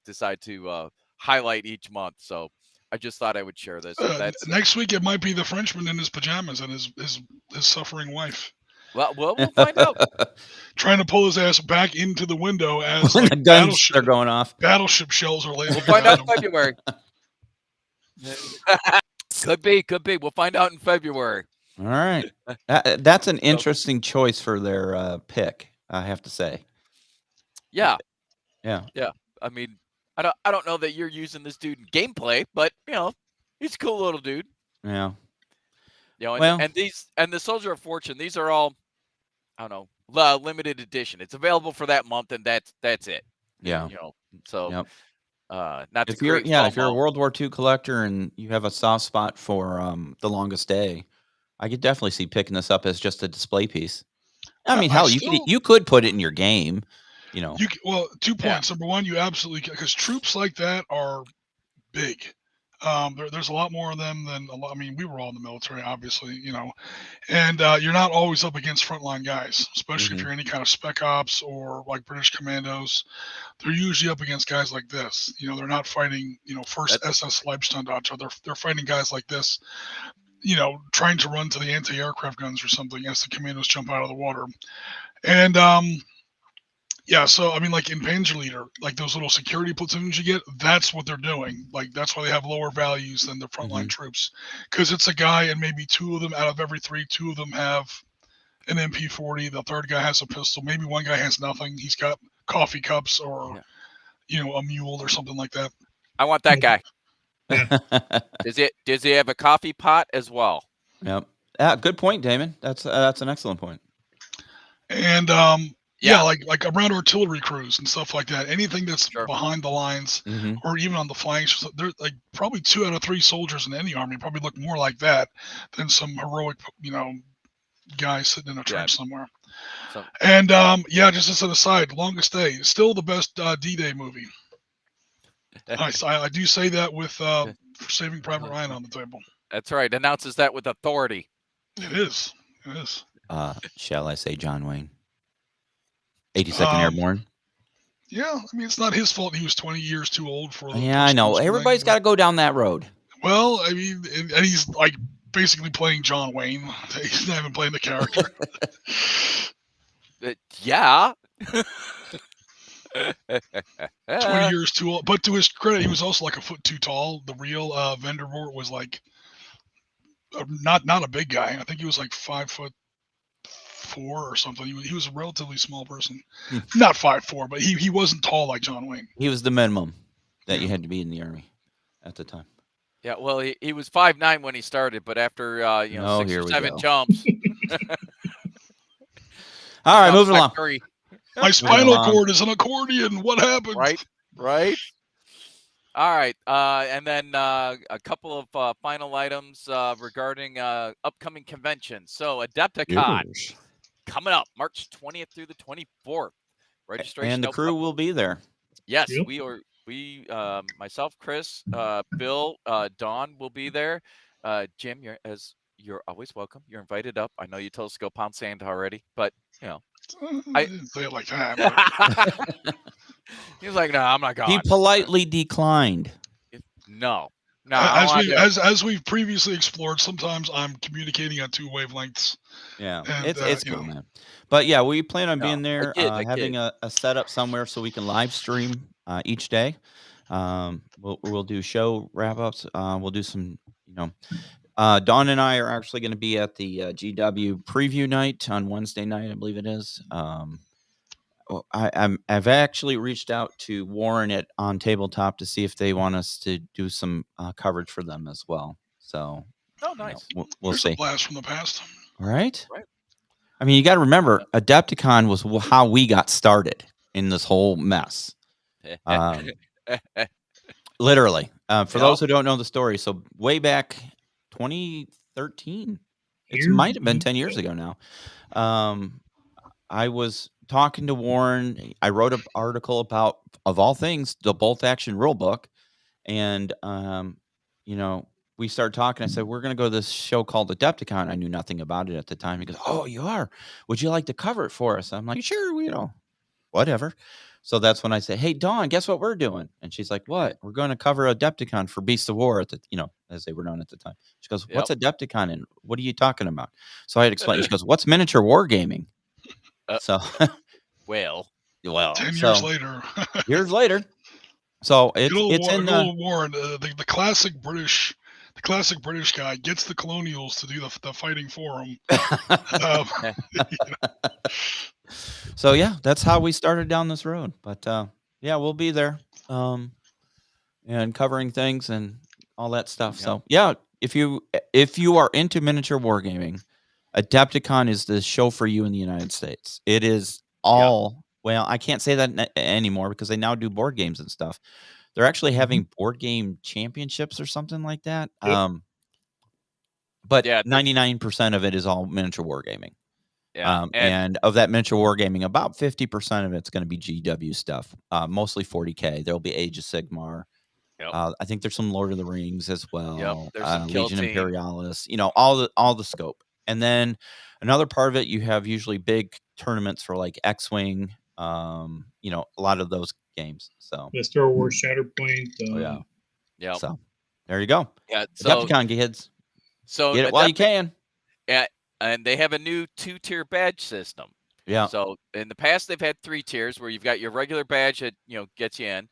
decide to highlight each month. So I just thought I would share this. Next week it might be the Frenchman in his pajamas and his suffering wife. Well, we'll find out. Trying to pull his ass back into the window as when the guns are going off. Battleship shells are lasering. We'll find out in February. Could be. We'll find out in February. All right. That's an interesting choice for their pick, I have to say. Yeah. Yeah. I mean, I don't know that you're using this dude in gameplay, but he's a cool little dude. Yeah. And the Soldier of Fortune, these are all, I don't know, limited edition. It's available for that month, and that's it. Yeah. So not if you're a World War II collector and you have a soft spot for The Longest Day, I could definitely see picking this up as just a display piece. I mean, hell, you could put it in your game. 2 points. Number one, you absolutely, because troops like that are big. There's a lot more of them than a lot. I mean, we were all in the military, obviously, and you're not always up against frontline guys, especially if you're any kind of spec ops or like British commandos. They're usually up against guys like this. They're not fighting, first SS Leibstandarte. They're fighting guys like this, trying to run to the anti-aircraft guns or something as the commandos jump out of the water. And so I mean, like in Panzerleader, like those little security platoons you get, that's what they're doing. Like that's why they have lower values than the frontline troops, because it's a guy and maybe 2 of them out of every 3, 2 of them have an MP40. The third guy has a pistol. Maybe one guy has nothing. He's got coffee cups or a mule or something like that. I want that guy. Does he have a coffee pot as well? Yep. Good point, Damon. That's an excellent point. And like around artillery crews and stuff like that. Anything that's behind the lines or even on the flanks, they're like probably 2 out of 3 soldiers in any army probably look more like that than some heroic, guy sitting in a trench somewhere. And just as an aside, Longest Day is still the best D-Day movie. I do say that with Saving Private Ryan on the table. That's right. Announces that with authority. It is. Shall I say John Wayne? 82nd Airborne. Yeah, I mean, it's not his fault he was 20 years too old for the I know. Everybody's got to go down that road. Well, I mean, and he's like basically playing John Wayne. He's not even playing the character. Yeah. 20 years too old. But to his credit, he was also like a foot too tall. The real Vandervoort was like not a big guy. I think he was like 5'4" or something. He was a relatively small person. Not 5'4", but he wasn't tall like John Wayne. He was the minimum that you had to be in the army at the time. Yeah, well, he was 5'9" when he started, but after 6 or 7 jumps. All right, moving along. My spinal cord is an accordion. What happened? Right. All right, and then a couple of final items regarding upcoming conventions. So Adepticon coming up March 20th through the 24th. Registration and the crew will be there. Yes, we are. We, myself, Chris, Bill, Dawn will be there. Jim, you're always welcome. You're invited up. I know you told us to go pound sand already, but I didn't say it like that. He's like, no, I'm not going. He politely declined. No. No, I don't wanna do it. As we've previously explored, sometimes I'm communicating on 2 wavelengths. Yeah, And, it's you cool, know. man. But yeah, we plan on No, being there, I having kid. a setup somewhere so we can live stream each day. We'll do show wrap ups. We'll do some, you know, Dawn and I are actually going to be at the GW preview night on Wednesday night, I believe it is. I've actually reached out to Warren at On Tabletop to see if they want us to do some coverage for them as well. So, Oh, you know, nice. we'll There's a see. blast from the past. All right. Right. I mean, you got to remember, Adepticon was how we got started in this whole mess. Literally. For those who don't know the story, so way back 2013, it might have been 10 years ago now. I was talking to Warren. I wrote an article about, of all things, the bolt action rule book. And, you know, we started talking. I said, we're going to go to this show called Adepticon. I knew nothing about it at the time. He goes, oh, you are? Would you like to cover it for us? I'm like, sure, you know, whatever. So that's when I said, hey, Dawn, guess what we're doing? And she's like, what? We're going to cover Adepticon for Beast of War at the, you know, as they were known at the time. She goes, what's Adepticon and what are you talking about? So I had explained. She goes, what's miniature wargaming? So, well, 10 years later. Years later. So it's in the Warren, the classic British guy gets the colonials to do the fighting for him. So yeah, that's how we started down this road. But yeah, we'll be there and covering things and all that stuff. Yep. So yeah, if you are into miniature wargaming, Adepticon is the show for you in the United States. It is all well, I can't say that anymore because they now do board games and stuff. They're actually having board game championships or something like that. Yep. But 99% of it is all miniature wargaming. Yeah, and of that miniature wargaming, about 50% of it's going to be GW stuff, mostly 40K. There'll be Age of Sigmar. Yep. I think there's some Lord of the Rings as well. There's some Kill Legion Team. Imperialis. You know, all the scope. And then another part of it, you have usually big tournaments for like X-Wing. You know, a lot of those games. So the Star Wars Shatterpoint. Yeah. So there you go. Yeah. So Adepticon kids. So get it while you can. Yeah. And they have a new 2-tier badge system. Yeah. So in the past, they've had 3 tiers where you've got your regular badge that, you know, gets you in.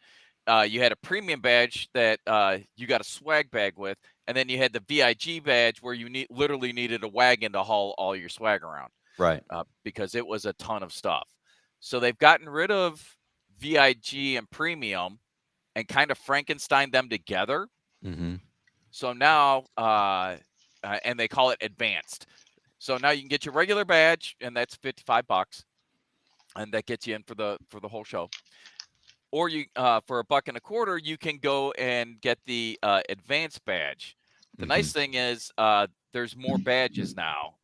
You had a premium badge that you got a swag bag with. And then you had the VIG badge where you literally needed a wagon to haul all your swag around. Right. Because it was a ton of stuff. So they've gotten rid of VIG and premium and kind of Frankenstein them together. Mm-hmm. So now, and they call it advanced. So now you can get your regular badge, and that's $55, and that gets you in for the whole show. Or you, for $1.25, you can go and get the advanced badge. The nice thing is, there's more badges now,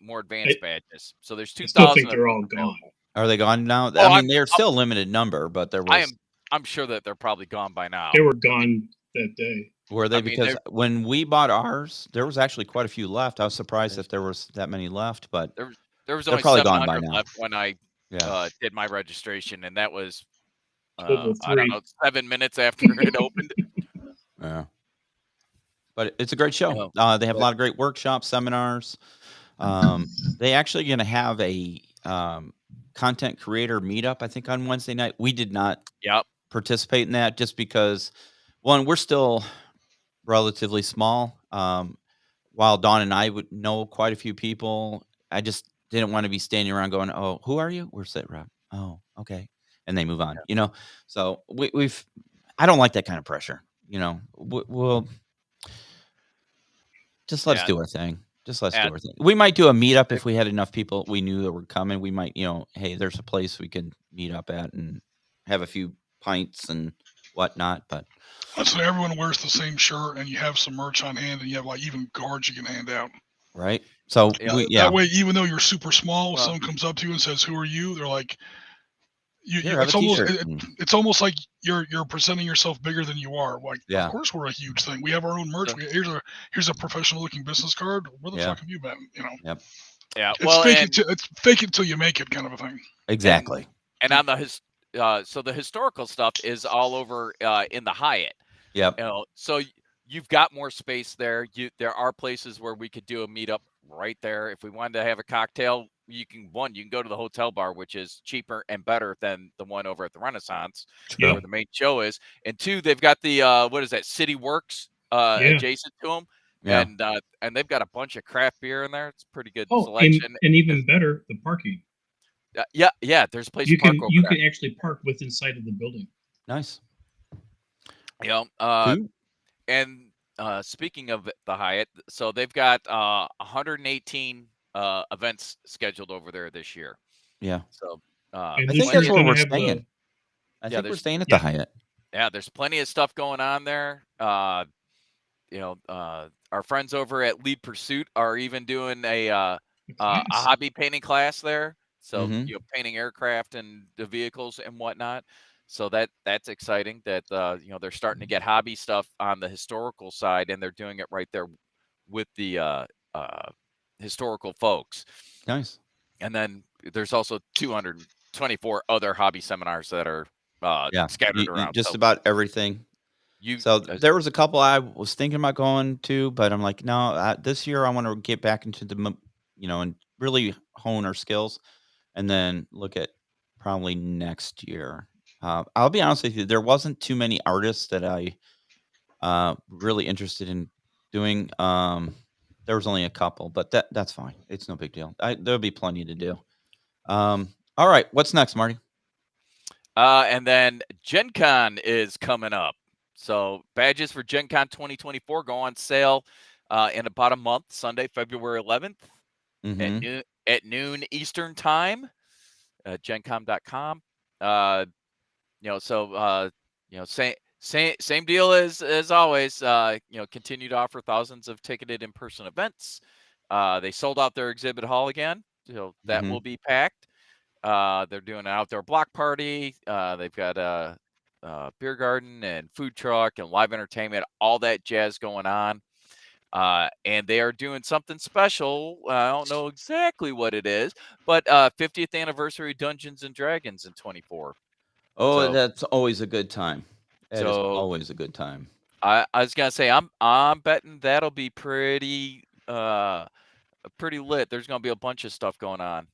more advanced badges. So there's 2,000. I still think they're all gone. Are they gone now? Oh, I mean, they're still a limited number, but there was. I'm sure that they're probably gone by now. They were gone that day. Were they? Because when we bought ours, there was actually quite a few left. I was surprised that there was that many left, but there was only probably gone by 700 now. left when I did my registration, and that was I Over don't know, 7 minutes after it opened. Yeah, but it's a great show. They have a lot of great workshops, seminars. They actually going to have a content creator meetup, I think, on Wednesday night. We did not participate in that just because, one, we're still relatively small. While Dawn and I would know quite a few people, I just didn't want to be standing around going, "Oh, who are you? We're Sit Rep." Oh, okay, and they move on. You know, so we've. I don't like that kind of pressure. You know, we'll just let's do our thing. Just let's do our thing. We might do a meetup if we had enough people we knew that were coming. We might, you know, hey, there's a place we can meet up at and have a few pints and whatnot. But so everyone wears the same shirt and you have some merch on hand and you have like even cards you can hand out. Right. So that way, even though you're super small, someone comes up to you and says, "Who are you?" They're like, it's almost like you're presenting yourself bigger than you are. Like, of course we're a huge thing. We have our own merch. Here's a professional looking business card. Where the fuck have you been? You know. Yep. Yeah. It's fake it till you make it, kind of a thing. Exactly. And on the so the historical stuff is all over in the Hyatt. Yep. You know, so you've got more space there. There are places where we could do a meetup right there. If we wanted to have a cocktail, you can go to the hotel bar, which is cheaper and better than the one over at the Renaissance, Yeah. where the main show is. And two, they've got the what is that, City Works Yeah. adjacent to them. Yeah. And they've got a bunch of craft beer in there. It's pretty good Oh, selection. and even better, the parking. Yeah, there's a place to park over you there. can actually park with inside of the building. Nice. You know, Cool. and speaking of the Hyatt, so they've got 118 events scheduled over there this year. Yeah. So And I this think year's that's where gonna we're have the- staying. I Yeah, think we're there's- staying at yeah. the Hyatt. yeah, there's plenty of stuff going on there. Our friends over at Lead Pursuit are even doing a class. hobby painting class there. So Mhm. painting aircraft and the vehicles and whatnot. So that's exciting that they're starting to get hobby stuff on the historical side, and they're doing it right there with the historical folks. Nice. And then there's also 224 other hobby seminars that are Yeah. scattered around. Just So about everything. So there was a couple I was thinking about going to, but I'm like, no, this year I want to get back into and really hone our skills, and then look at probably next year. I'll be honest with you, there wasn't too many artists that I really interested in doing. There was only a couple, but that's fine. It's no big deal. There'll be plenty to do. All right, what's next, Marty? And then Gen Con is coming up. So badges for Gen Con 2024 go on sale in about a month, Sunday, February 11th at noon Eastern time, gencom.com. Same deal as always. Continue to offer thousands of ticketed in-person events. They sold out their exhibit hall again, so that will be packed. They're doing an outdoor block party. They've got a beer garden and food truck and live entertainment, all that jazz going on. And they are doing something special. I don't know exactly what it is, but 50th anniversary Dungeons and Dragons in 24. Oh, So- that's always a good time. That is So- always a good time. I was gonna say I'm betting that'll be pretty lit. There's gonna be a bunch of stuff going on.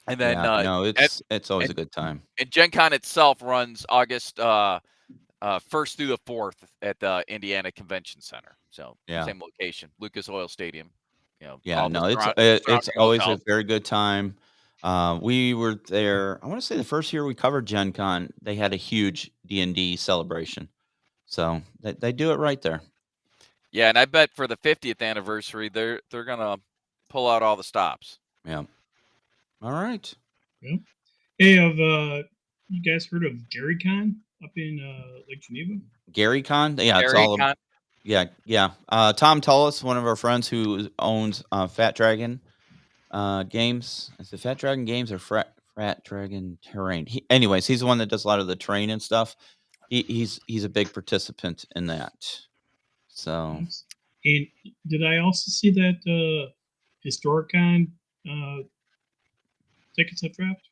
And then no, it's always a good time. and Gen Con itself runs August 1st through the 4th at the Indiana Convention Center. So Yeah. same location, Lucas Oil Stadium. Yeah, all the no, it's surrounding always a hotels. very good time. We were there. I want to say the first year we covered Gen Con, they had a huge D&D celebration. So they do it right there. Yeah, and I bet for the 50th anniversary, they're gonna pull out all the stops. Yeah. All right. Hey, have you guys heard of Gary Con up in Lake Geneva? Gary Con? Yeah, it's Gary all Con- yeah. Tom Tullis, one of our friends who owns Fat Dragon Games. Is it Fat Dragon Games or Fat Dragon Terrain? Anyways, he's the one that does a lot of the terrain and stuff. He's a big participant in that. So Nice. And did I also see that Historicon tickets have dropped?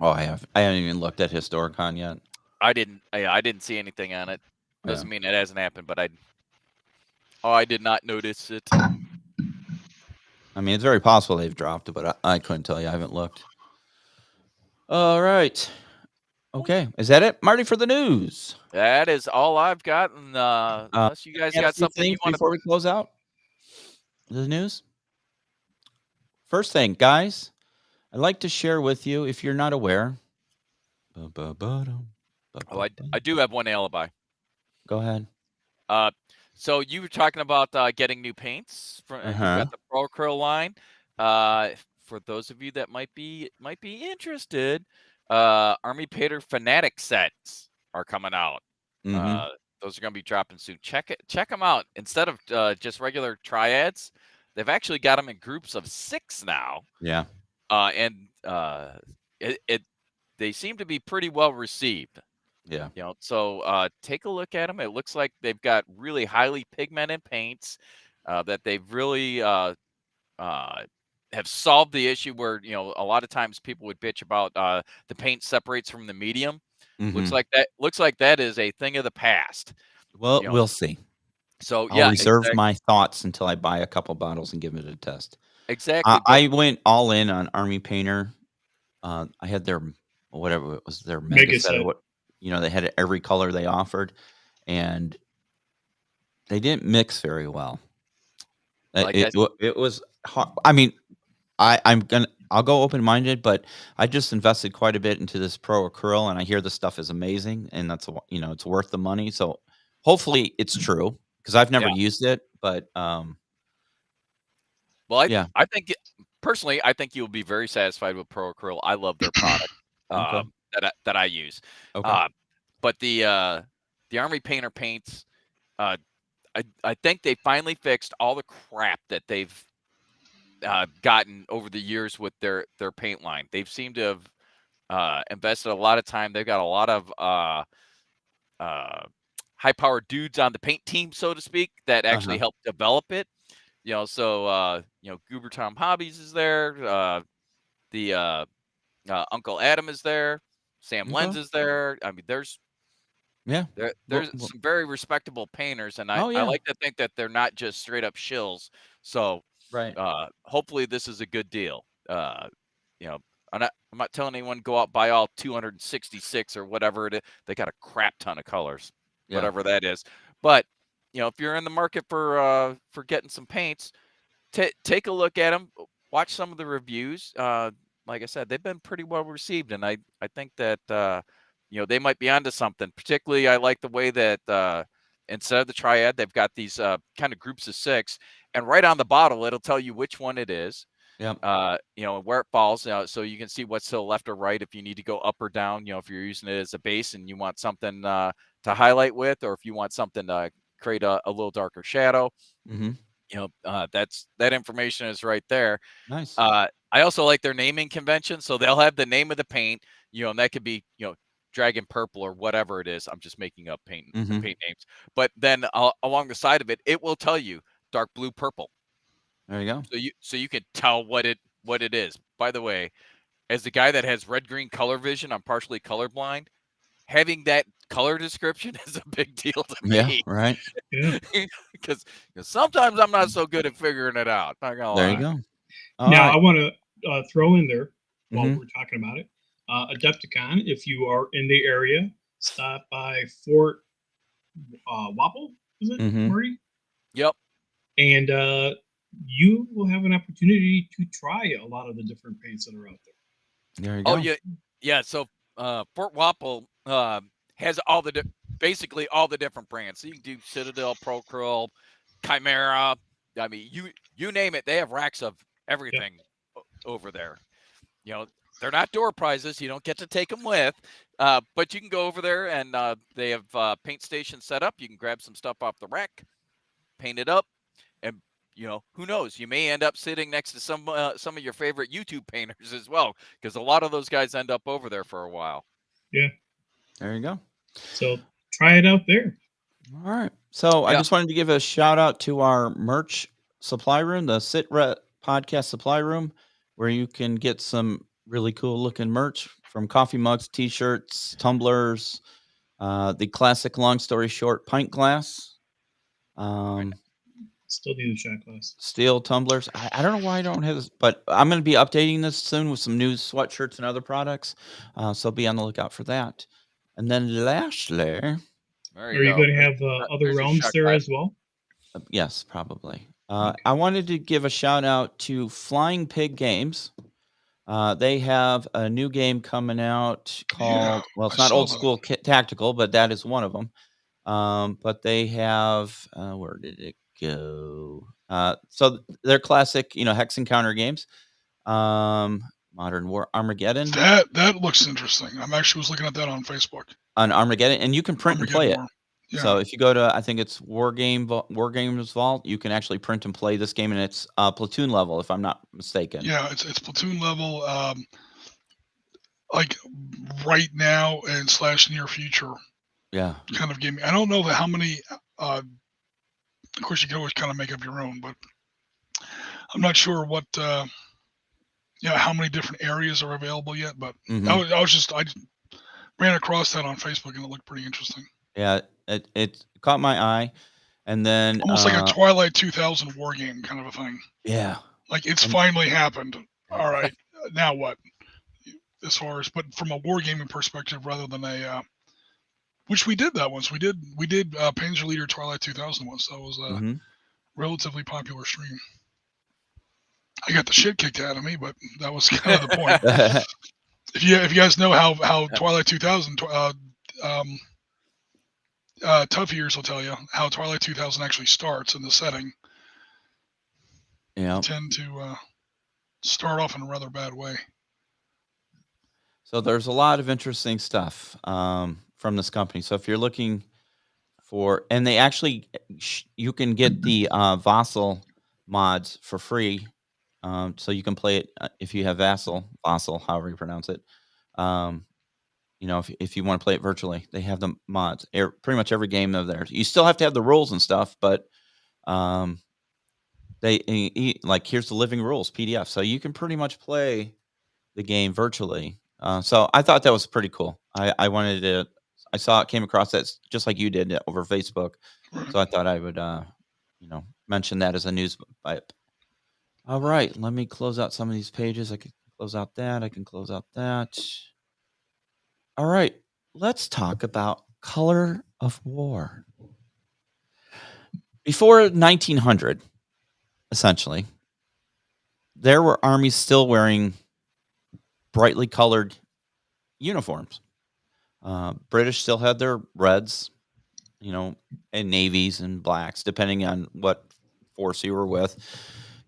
I haven't even looked at Historicon yet. I didn't see anything on it. Doesn't mean it hasn't happened, but I did not notice it. I mean, it's very possible they've dropped it, but I couldn't tell you. I haven't looked. All right. Okay. Is that it, Marty, for the news? That is all I've got. And unless you guys got something you want before we close out the news? First thing, guys, I'd like to share with you, if you're not aware. I do have one alibi. Go ahead. So you were talking about getting new paints from you've got the Pro Krill line. For those of you that might be interested, Army Painter Fanatic sets are coming out. Those are going to be dropping soon. Check them out. Instead of just regular triads, they've actually got them in groups of 6 now. Yeah. And they seem to be pretty well received. Yeah. So take a look at them. It looks like they've got really highly pigmented paints that they've really have solved the issue where, a lot of times people would bitch about the paint separates from the medium. Looks like that is a thing of the past. Well, we'll see. So I'll yeah, reserve my thoughts until I buy a couple bottles and give it a test. exactly. But I went all in on Army Painter. I had their whatever it was, their mega Mega set or set. what, they had every color they offered, and they didn't mix very well. like I It was hard. I mean, I'll go open minded, but I just invested quite a bit into this Pro Acryl, and I hear the stuff is amazing, and it's worth the money. So hopefully it's true because I've never yeah. used it, but Well, yeah, I think personally, I think you'll be very satisfied with Pro Acryl. I love their product okay, that I use. okay, Uh, but the Army Painter paints, uh, I think they finally fixed all the crap that they've gotten over the years with their paint line. They've seemed to have invested a lot of time. They've got a lot of high-powered dudes on the paint team, so to speak, that actually uh-huh, help develop it. So Goober Tom Hobbies is there. The Uncle Adam is there. Sam okay, Lenz is there. I mean, yeah, there's some very respectable painters, and I oh I yeah, like to think that they're not just straight up shills. So right, hopefully this is a good deal. You know, I'm not telling anyone to go out buy all 266 or whatever it is. They got a crap ton of colors, yeah, whatever that is. But if you're in the market for getting some paints, take a look at them, watch some of the reviews. Like I said, they've been pretty well received, and I think that they might be onto something. Particularly, I like the way that instead of the triad, they've got these kind of groups of 6, and right on the bottle, it'll tell you which one it is. yeah, And where it falls, so you can see what's to the left or right if you need to go up or down. If you're using it as a base and you want something to highlight with, or if you want something to create a little darker shadow. mm-hmm, That information is right there. nice, I also like their naming convention, so they'll have the name of the paint, and that could be dragon purple or whatever it is. I'm just making up paint mm-hmm, names, but then along the side of it, it will tell you dark blue, purple, there you go, so you can tell what it is. By the way, as the guy that has red green color vision, I'm partially colorblind. Having that color description is a big deal to yeah, me right, Yeah. because sometimes I'm not so good at figuring it out. Not gonna there you lie. go, all Now, right, I want to throw in there while mm-hmm, we're talking about it. Adepticon, if you are in the area, stop by Fort Wapple, is it, mm-hmm, Marty? Yep. And you will have an opportunity to try a lot of the different paints that are out there. there you Oh go, yeah. So Fort Wapple has basically all the different brands. So you can do Citadel, Procurl, Chimera. I mean, you name it. They have racks of everything over there. They're not door prizes. You don't get to take them with, but you can go over there and they have paint stations set up. You can grab some stuff off the rack, paint it up, and who knows? You may end up sitting next to some of your favorite YouTube painters as well, because a lot of those guys end up over there for a while. Yeah. there you go. So try it out there. All right. So I Yeah. just wanted to give a shout out to our merch supply room, the SitRep podcast supply room, where you can get some really cool looking merch from coffee mugs, t-shirts, tumblers, the classic long story short pint glass, Still do the shot glass. steel tumblers. I don't know why I don't have this, but I'm going to be updating this soon with some new sweatshirts and other products. So be on the lookout for that. And then lastly, There Are you go. going to have There's other your realms shot there glass. as well? yes, probably. I wanted to give a shout out to Flying Pig Games. They have a new game coming out called, well, it's I not saw old that. school tactical, but that is one of them. But they have, where did it go? So they're classic, hex and counter games. Modern War Armageddon That looks interesting. I'm actually was looking at that on Facebook. on Armageddon, and you can print and play it. War. Yeah. So if you go to, I think it's Wargames Vault, you can actually print and play this game, and it's platoon level, if I'm not mistaken. Yeah, it's platoon level, like right now and / near future Yeah. kind of game. I don't know how many. Of course, you can always kind of make up your own, but I'm not sure what. How many different areas are available yet? But Mhm. I just ran across that on Facebook and it looked pretty interesting. Yeah, it caught my eye. And then almost like a Twilight 2000 war game kind of a thing. Yeah. Like it's finally happened. All right, now what? As far as, but from a wargaming perspective, rather than a, which we did that once. We did Panzer Leader Twilight 2000 once. That was a relatively popular stream. I got the shit kicked out of me, but that was kind of the point. If you guys know how Twilight 2000, Tough Ears will tell you how Twilight 2000 actually starts in the setting. Yeah, tend to start off in a rather bad way. So there's a lot of interesting stuff from this company. So if you're looking for, and they actually, you can get the Vassal mods for free. So you can play it if you have Vassal, however you pronounce it. You know, if you want to play it virtually, they have the mods. Pretty much every game of theirs. You still have to have the rules and stuff, but they like, here's the living rules PDF, so you can pretty much play the game virtually. So I thought that was pretty cool. I wanted to. I saw it, came across that just like you did over Facebook. So I thought I would, mention that as a news bite. All right, let me close out some of these pages. I can close out that. I can close out that. All right, let's talk about Color of War. Before 1900, essentially, there were armies still wearing brightly colored uniforms. British still had their reds, and navies and blacks, depending on what force you were with.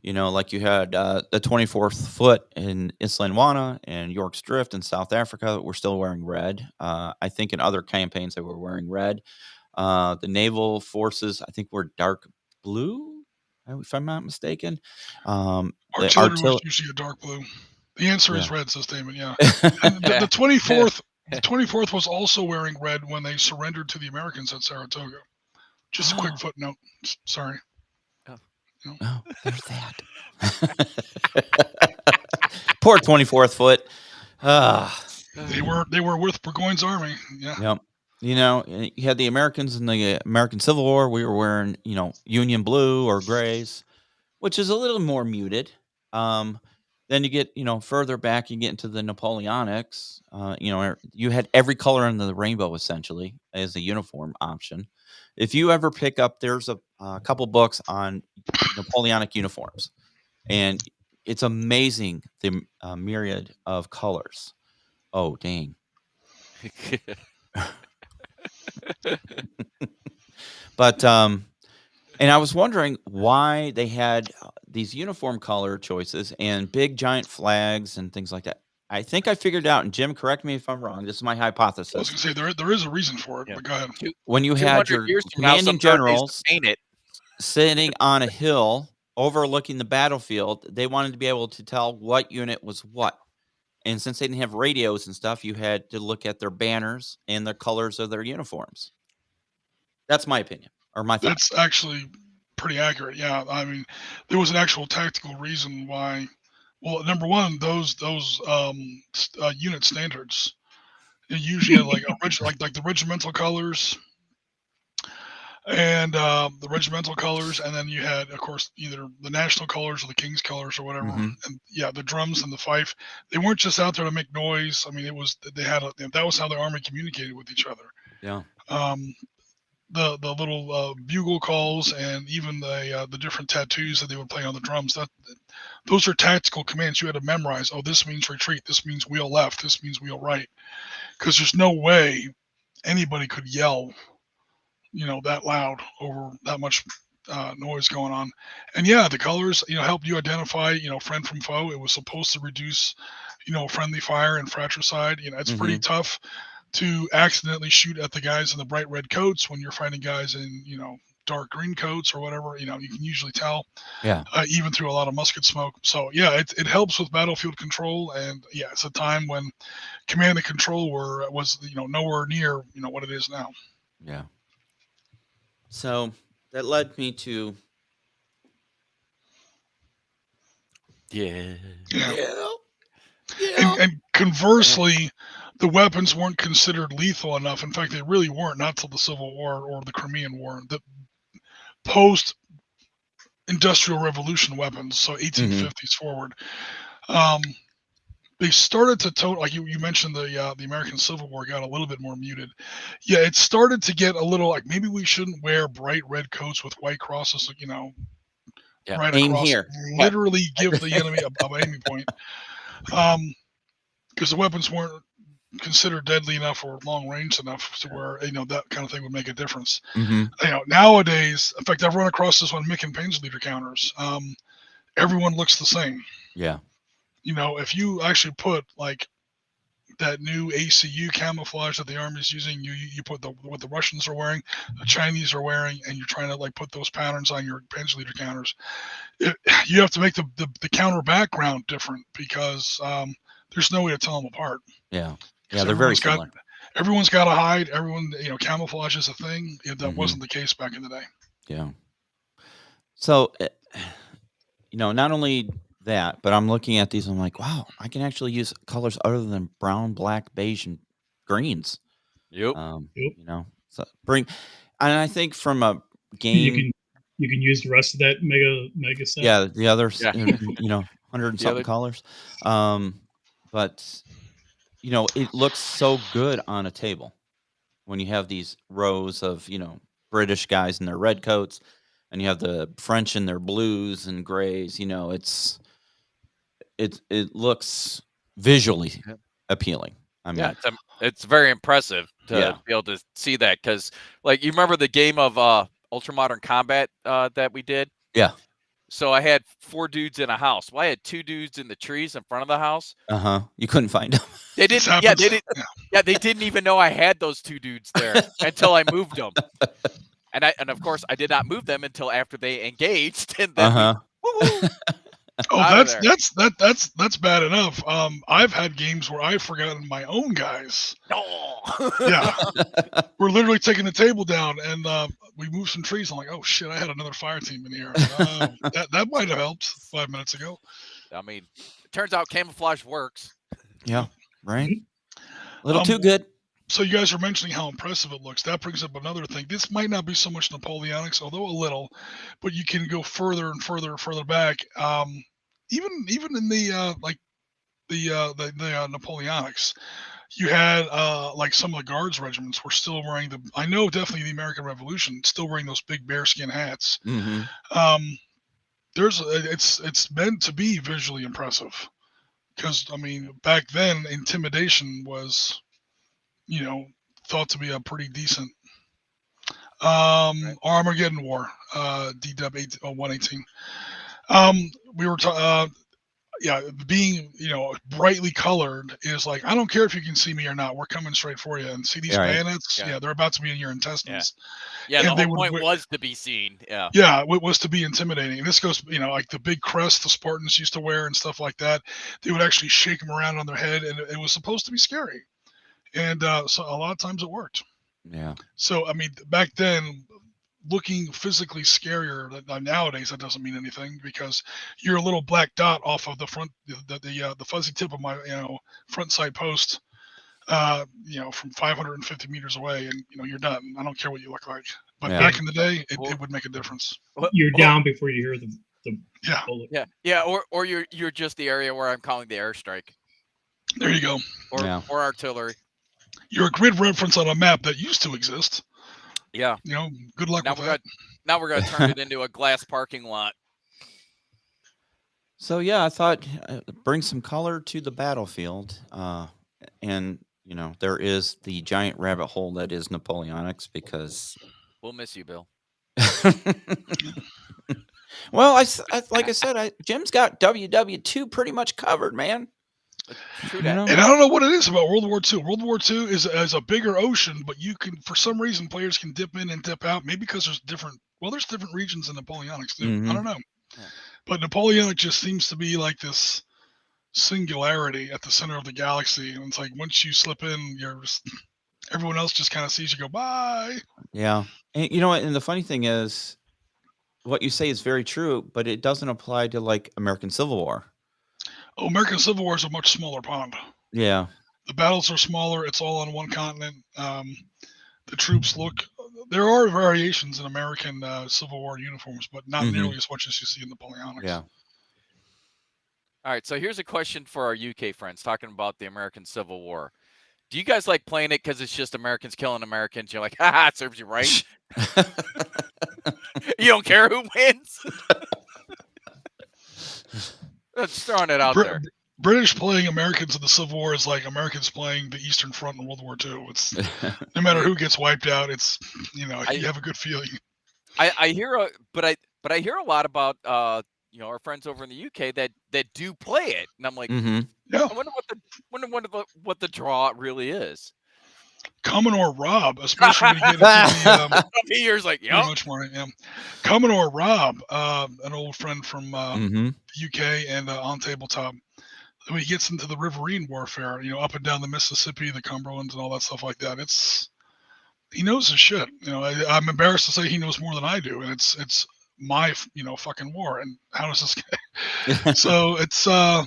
Like you had the 24th Foot in Islandwana and York's Drift in South Africa were still wearing red. I think in other campaigns they were wearing red. The naval forces, I think, were dark blue, if I'm not mistaken. Artillery was usually a dark blue. The answer is red, says Damon. Yeah. And the 24th, the 24th was also wearing red when they surrendered to the Americans at Saratoga. Just a quick footnote. Sorry. Oh, there's that. Poor 24th Foot. They were with Burgoyne's army. Yeah. Yep. You had the Americans in the American Civil War. We were wearing, Union blue or grays, which is a little more muted. Then you get, further back, you get into the Napoleonics. You had every color in the rainbow essentially as a uniform option. If you ever pick up, there's a couple books on Napoleonic uniforms, and it's amazing the myriad of colors. Oh, dang. But and I was wondering why they had these uniform color choices and big giant flags and things like that. I think I figured out, and Jim, correct me if I'm wrong. This is my hypothesis. I was going to say there is a reason for it, but go ahead. When you had your commanding generals sitting on a hill overlooking the battlefield, they wanted to be able to tell what unit was what. And since they didn't have radios and stuff, you had to look at their banners and the colors of their uniforms. That's my opinion, or my thought. That's actually pretty accurate. Yeah, I mean, there was an actual tactical reason why. Well, number one, those unit standards, usually had like the regimental colors, and the regimental colors, and then you had, of course, either the national colors or the king's colors or whatever. And yeah, the drums and the fife. They weren't just out there to make noise. I mean, that was how the army communicated with each other. Yeah. The little bugle calls and even the different tattoos that they would play on the drums, those are tactical commands you had to memorize. Oh, this means retreat. This means wheel left. This means wheel right. Because there's no way anybody could yell, that loud over that much noise going on. And yeah, the colors, helped you identify, friend from foe. It was supposed to reduce, friendly fire and fratricide. It's pretty tough to accidentally shoot at the guys in the bright red coats when you're fighting guys in, dark green coats or whatever. You can usually tell, even through a lot of musket smoke. So yeah, it helps with battlefield control. And yeah, it's a time when command and control was nowhere near what it is now. Yeah. So that led me to And conversely, the weapons weren't considered lethal enough. In fact, they really weren't, not till the Civil War or the Crimean War. post Industrial Revolution weapons, so 1850s forward. They started to like you mentioned the American Civil War got a little bit more muted. Yeah, it started to get a little like maybe we shouldn't wear bright red coats with white crosses, right Aim across, here. literally give the enemy a aiming point. Because the weapons weren't considered deadly enough or long range enough to where that kind of thing would make a difference. Nowadays, in fact, I've run across this on Mick and Payne's leader counters. Everyone looks the same. Yeah. If you actually put like that new ACU camouflage that the Army's using, you put what the Russians are wearing, the Chinese are wearing, and you're trying to like put those patterns on your Payne's leader counters. You have to make the counter background different because there's no way to tell them apart. Yeah. Yeah, they're very similar. Everyone's got to hide. Everyone, camouflage is a thing. That wasn't the case back in the day. Yeah. So, not only that, but I'm looking at these. I'm like, wow, I can actually use colors other than brown, black, beige, and greens. Yep. So and I think from a game, you can use the rest of that mega set. Yeah, the others, 100 and something colors. But it looks so good on a table when you have these rows of British guys in their red coats, and you have the French in their blues and grays. It looks visually appealing. I mean, it's very impressive to be able to see that because, like, you remember the game of Ultramodern Combat that we did? Yeah. So I had 4 dudes in a house. Well, I had 2 dudes in the trees in front of the house. You couldn't find them. They didn't. Yeah, they didn't. Yeah, they didn't even know I had those 2 dudes there until I moved them. And of course I did not move them until after they engaged. And then that's bad enough. I've had games where I've forgotten my own guys. Yeah, we're literally taking the table down, and we moved some trees. I'm like, oh shit, I had another fire team in here. That might have helped 5 minutes ago. I mean, it turns out camouflage works. Yeah, right. A little too good. So you guys are mentioning how impressive it looks. That brings up another thing. This might not be so much Napoleonics, although a little, but you can go further and further back. Even in the Napoleonics, you had like some of the guards regiments were still wearing I know definitely the American Revolution still wearing those big bearskin hats. It's meant to be visually impressive because back then intimidation was thought to be a pretty decent. Armageddon War, DW 118. We were being brightly colored is like, I don't care if you can see me or not, we're coming straight for you. And see these bayonets, they're about to be in your intestines. Yeah, the whole point was to be seen. Yeah, it was to be intimidating. And this goes, like the big crest the Spartans used to wear and stuff like that. They would actually shake them around on their head, and it was supposed to be scary. And so a lot of times it worked. Yeah. So back then, looking physically scarier. Nowadays, that doesn't mean anything because you're a little black dot off of the front, the fuzzy tip of my front side post, from 550 meters away, and you're done. I don't care what you look like. But back in the day, it would make a difference. You're down before you hear the bullet. Or you're just the area where I'm calling the airstrike. There you go. Or artillery. You're a grid reference on a map that used to exist. Yeah. Good luck with that. Now we're going to turn it into a glass parking lot. So, I thought bring some color to the battlefield. And, there is the giant rabbit hole that is Napoleonics because... We'll miss you, Bill. Well, like I said, Jim's got WW2 pretty much covered, man. And I don't know what it is about World War II. World War II is a bigger ocean, but you can, for some reason, players can dip in and dip out. Maybe because there's different regions in Napoleonics too. I don't know. Yeah. But Napoleonic just seems to be like this singularity at the center of the galaxy. And it's like once you slip in, everyone else just kind of sees you go, bye. Yeah. And you know what? And the funny thing is, what you say is very true, but it doesn't apply to like American Civil War. Oh, American Civil War is a much smaller pond. Yeah. The battles are smaller. It's all on one continent. The troops look there are variations in American Civil War uniforms, but not Mhm. nearly as much as you see in Napoleonics. Yeah. All right, so here's a question for our UK friends talking about the American Civil War. Do you guys like playing it because it's just Americans killing Americans? You're like, haha, it serves you right. You don't care who wins. Just throwing it out there. British playing Americans in the Civil War is like Americans playing the Eastern Front in World War II. It's no matter who gets wiped out, it's you have a good feeling. I hear, but I hear a lot about our friends over in the UK that do play it, and I'm like, Yeah. I wonder what the draw really is. Commodore Rob, especially when you get into the he hears like, pretty much more. Yeah. Commodore Rob, an old friend from the UK and on tabletop. When he gets into the riverine warfare, up and down the Mississippi, the Cumberlands, and all that stuff like that, he knows his shit. I'm embarrassed to say he knows more than I do, and it's my fucking war. And how does this get? So it's I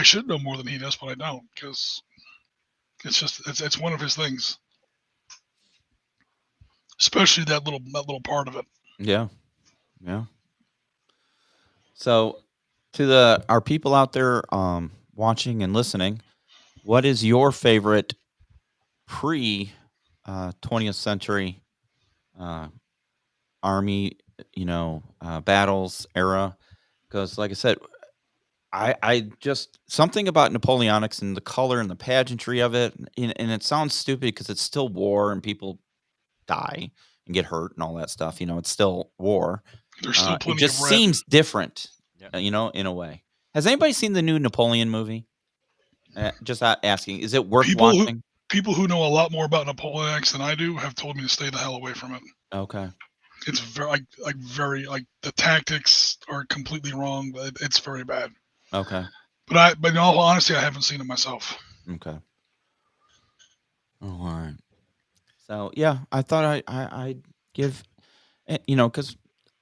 should know more than he does, but I don't, because it's one of his things, especially that little part of it. Yeah. So, to our people out there watching and listening, what is your favorite pre 20th century army, battles era? Because, like I said, I just something about Napoleonics and the color and the pageantry of it, and it sounds stupid because it's still war and people die and get hurt and all that stuff. It's still war. There's still It plenty just of red. seems different, Yep. In a way. Has anybody seen the new Napoleon movie? Just asking, is it worth People watching? People who know a lot more about Napoleonics than I do have told me to stay the hell away from it. Okay. It's very the tactics are completely wrong. It's very bad. Okay. But in all honesty, I haven't seen it myself. Okay. All right. So yeah, I thought I'd give, because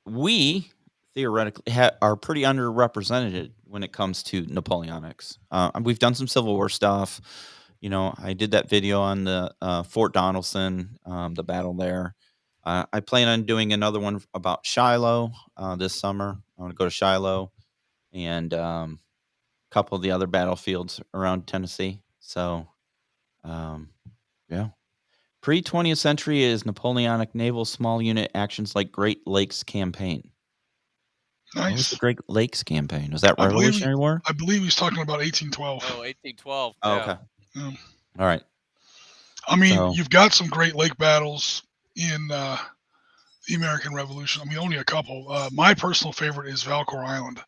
we theoretically are pretty underrepresented when it comes to Napoleonics. We've done some Civil War stuff. I did that video on the Fort Donelson, the battle there. I plan on doing another one about Shiloh this summer. I want to go to Shiloh and a couple of the other battlefields around Tennessee. So, yeah. Pre-20th century is Napoleonic naval small unit actions like Great Lakes Campaign. What was the Nice. Great Lakes Campaign? Was that I believe Revolutionary War? I believe he's talking about 1812. Oh, 1812. Oh, yeah. okay. Yeah. All right. I mean, So- you've got some Great Lake battles in the American Revolution. I mean, only a couple. My personal favorite is Valcour Island.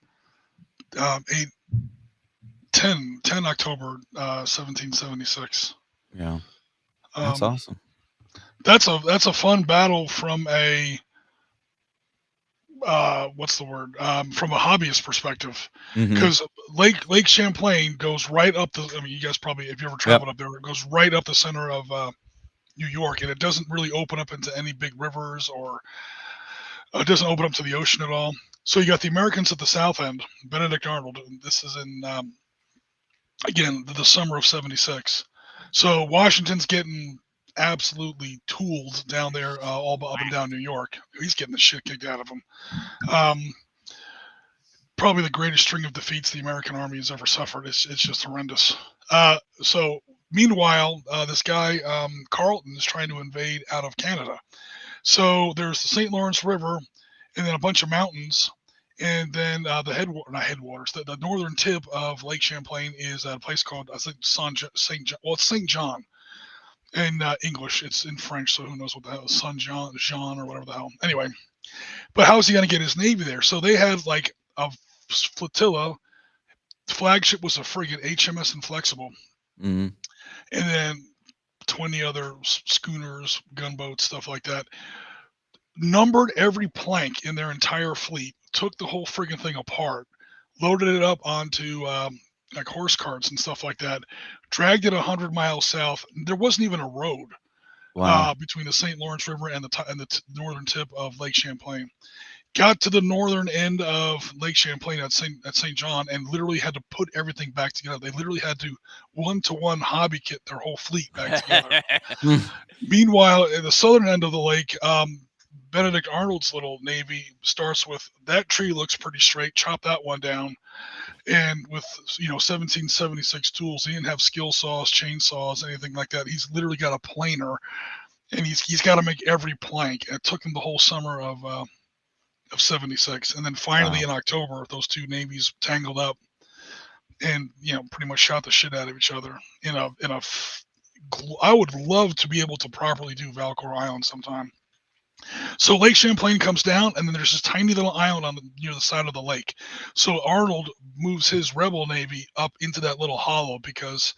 10 October 1776. Yeah. That's awesome. That's a fun battle from a what's the word? From a hobbyist perspective, Mhm. because Lake Champlain goes right up the. I mean, you guys probably, if you ever traveled up there, it goes right up the center of New York, and it doesn't really open up into any big rivers, or it doesn't open up to the ocean at all. So you got the Americans at the south end. Benedict Arnold. This is in again the summer of '76. So Washington's getting absolutely tooled down there, all up and down New York. He's getting the shit kicked out of him. Probably the greatest string of defeats the American army has ever suffered. It's just horrendous. So meanwhile, this guy Carleton is trying to invade out of Canada. So there's the St. Lawrence River, and then a bunch of mountains, and then the northern tip of Lake Champlain is a place called, I think, St. John. Well, it's St. John. In English, it's in French, so who knows what the hell, Jean, or whatever the hell. Anyway, but how is he going to get his navy there? So they had like a flotilla. The flagship was a frigate, HMS Inflexible, Mhm. and then 20 other schooners, gunboats, stuff like that. Numbered every plank in their entire fleet, took the whole friggin' thing apart, loaded it up onto like horse carts and stuff like that, dragged it 100 miles south. There wasn't even a road. Wow. between the St. Lawrence River and the northern tip of Lake Champlain. Got to the northern end of Lake Champlain at St. John and literally had to put everything back together. They literally had to one-to-one hobby kit their whole fleet back together. Meanwhile, at the southern end of the lake, Benedict Arnold's little navy starts with that tree looks pretty straight. Chop that one down, and with 1776 tools, he didn't have skill saws, chainsaws, anything like that. He's literally got a planer, and he's got to make every plank. And it took him the whole summer of 76, and then finally in October, those two navies tangled up, and pretty much shot the shit out of each other I would love to be able to properly do Valcour Island sometime. So Lake Champlain comes down, and then there's this tiny little island near the side of the lake. So Arnold moves his rebel navy up into that little hollow because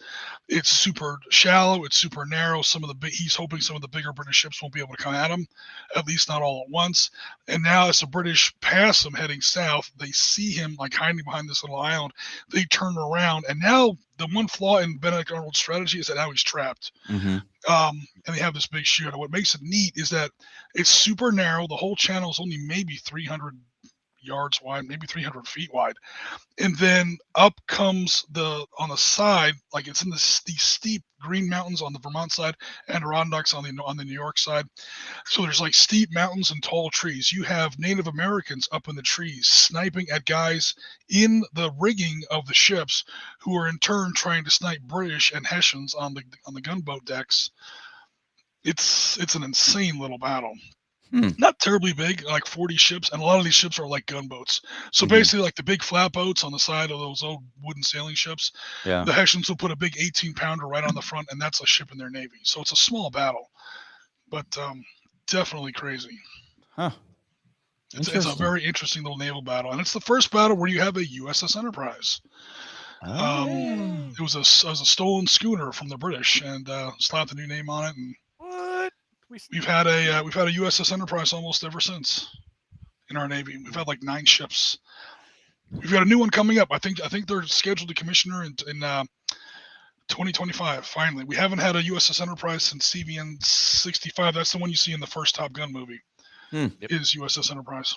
it's super shallow, it's super narrow. He's hoping some of the bigger British ships won't be able to come at him, at least not all at once. And now as the British pass him heading south, they see him like hiding behind this little island. They turn around, and now the one flaw in Benedict Arnold's strategy is that now he's trapped. Mm-hmm. And they have this big shootout. What makes it neat is that it's super narrow. The whole channel is only maybe 300 yards wide, maybe 300 feet wide. And then up comes on the side, like it's in these steep Green Mountains on the Vermont side, and Adirondacks on the New York side. So there's like steep mountains and tall trees. You have Native Americans up in the trees sniping at guys in the rigging of the ships, who are in turn trying to snipe British and Hessians on the gunboat decks. It's an insane little battle. Not terribly big, like 40 ships, and a lot of these ships are like gunboats. So basically, like the big flatboats on the side of those old wooden sailing ships, the Hessians will put a big 18-pounder right on the front, and that's a ship in their navy. So it's a small battle, but definitely crazy. Huh. It's a very interesting little naval battle, and it's the first battle where you have a USS Enterprise. It was a stolen schooner from the British, and slapped a new name on it, and What? we've had a USS Enterprise almost ever since in our Navy. We've had like 9 ships. We've got a new one coming up. I think they're scheduled to commission her in 2025. Finally, we haven't had a USS Enterprise since CVN 65. That's the one you see in the first Top Gun movie. Is USS Enterprise.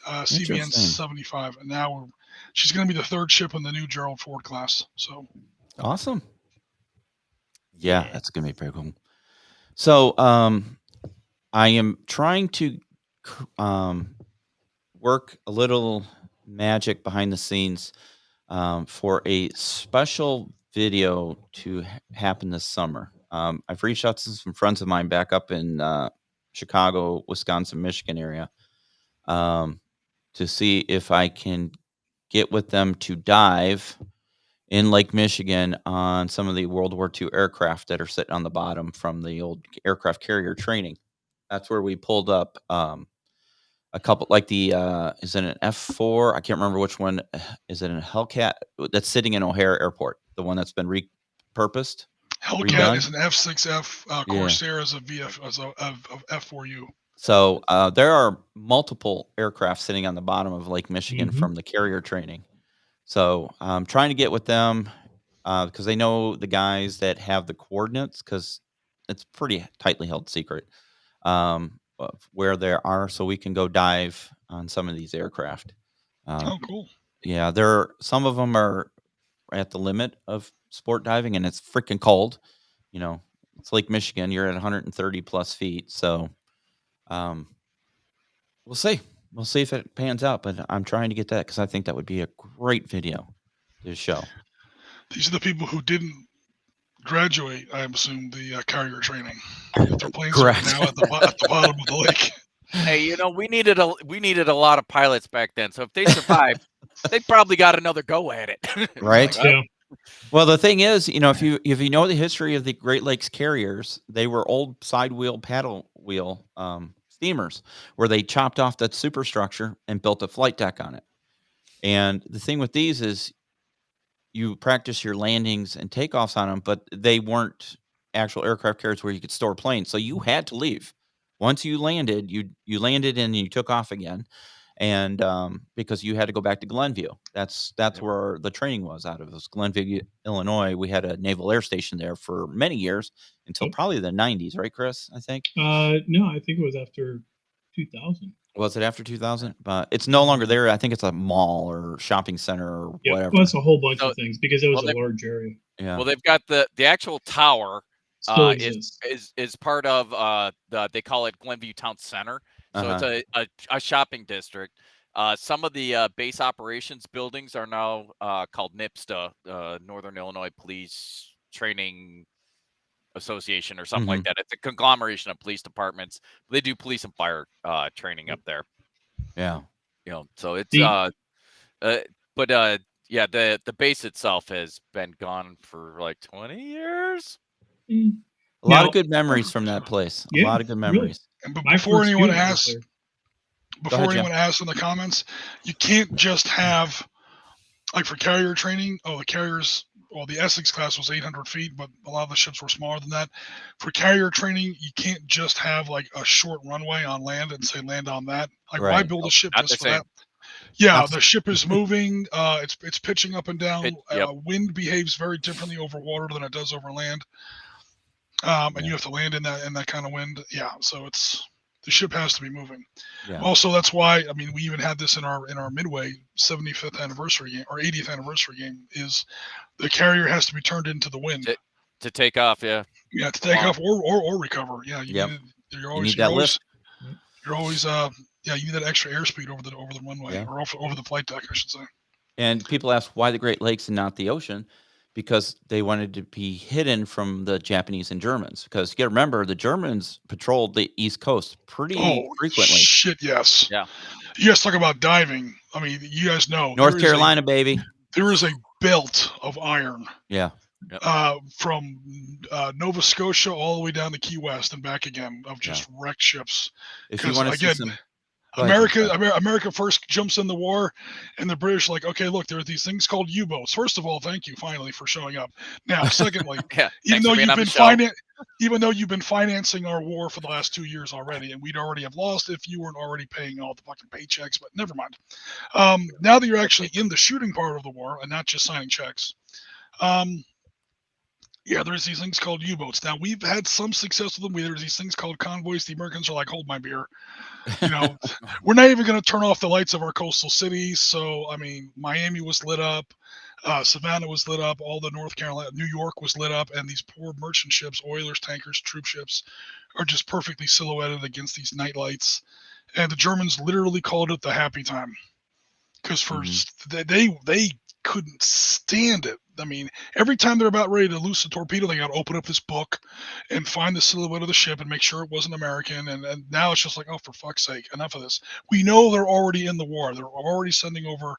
CVN 75, and now she's going to be the 3rd ship in the new Gerald Ford class. So awesome. Yeah, that's going to be pretty cool. So, I am trying to work a little magic behind the scenes for a special video to happen this summer. I've reached out to some friends of mine back up in Chicago, Wisconsin, Michigan area to see if I can get with them to dive in Lake Michigan on some of the World War II aircraft that are sitting on the bottom from the old aircraft carrier training. That's where we pulled up a couple, like the is it an F4? I can't remember which one. Is it a Hellcat that's sitting in O'Hare Airport? The one that's been repurposed. Hellcat is an F6F. Corsair is a F4U. So there are multiple aircraft sitting on the bottom of Lake Michigan from the carrier training. So I'm trying to get with them because they know the guys that have the coordinates, because it's pretty tightly held secret of where they are, so we can go dive on some of these aircraft. Oh, cool. Yeah, some of them are at the limit of sport diving, and it's freaking cold. It's Lake Michigan. You're at 130 plus feet. So we'll see. We'll see if it pans out, but I'm trying to get that because I think that would be a great video to show. These are the people who didn't graduate, I assume, the carrier training. Their planes are now at the bottom of the lake. Hey, we needed a lot of pilots back then. So if they survived, they probably got another go at it. Right? Yeah. Well, the thing is, if you know the history of the Great Lakes carriers, they were old side wheel paddle wheel steamers where they chopped off that superstructure and built a flight deck on it. And the thing with these is you practice your landings and takeoffs on them, but they weren't actual aircraft carriers where you could store planes. So you had to leave. Once you landed, you landed and you took off again. and because you had to go back to Glenview. That's where the training was out of. It was Glenview, Illinois. We had a naval air station there for many years until probably the 90s, right, Chris? I think. No, I think it was after 2000. Was it after 2000? But it's no longer there. I think it's a mall or shopping center or whatever. Well, it's a whole bunch of things because it was a large area. Yeah. Well, they've got the actual tower is part of they call it Glenview Town Center. So it's a shopping district. Some of the base operations buildings are now called NIPSTA, Northern Illinois Police Training Association or something like that. It's a conglomeration of police departments. They do police and fire training up there. Yeah. So it's yeah, the base itself has been gone for like 20 years. A lot of good memories from that place. A lot of good memories. Really. But before anyone asks in the comments, you can't just have, like, for carrier training, the carriers, the Essex class was 800 feet, but a lot of the ships were smaller than that. For carrier training, you can't just have like a short runway on land and say land on that. Like, why build a ship just for that? Yeah, the ship is moving. It's pitching up and down. Wind behaves very differently over water than it does over land. And you have to land in that kind of wind. Yeah, so the ship has to be moving. Yeah. Also, that's why, I mean, we even had this in our Midway 75th anniversary game or 80th anniversary game, is the carrier has to be turned into the wind to take off. Yeah, to take off or recover. Yeah, you need that lift. You're always you need that extra airspeed over the runway or over the flight deck, I should say. And people ask why the Great Lakes and not the ocean, because they wanted to be hidden from the Japanese and Germans. Because you got to remember, the Germans patrolled the East Coast pretty frequently. Shit, yes. Yeah. You guys talk about diving. I mean, you guys know North Carolina, baby. There is a belt of iron. Yeah. From Nova Scotia all the way down to Key West and back again, of just wrecked ships. If you want to see some. America first jumps in the war, and the British are like, okay, look, there are these things called U-boats. First of all, thank you finally for showing up. Now, secondly, even though you've been financing our war for the last 2 years already, and we'd already have lost if you weren't already paying all the fucking paychecks, but never mind. Now that you're actually in the shooting part of the war and not just signing checks, there's these things called U-boats. Now, we've had some success with them. There's these things called convoys. The Americans are like, hold my beer. We're not even going to turn off the lights of our coastal cities. So, I mean, Miami was lit up. Savannah was lit up. All the North Carolina, New York was lit up. And these poor merchant ships, oilers, tankers, troop ships, are just perfectly silhouetted against these night lights. And the Germans literally called it the happy time. Because they couldn't stand it. I mean, every time they're about ready to loose a torpedo, they got to open up this book and find the silhouette of the ship and make sure it wasn't American. And now it's just like, oh, for fuck's sake, enough of this. We know they're already in the war. They're already sending over,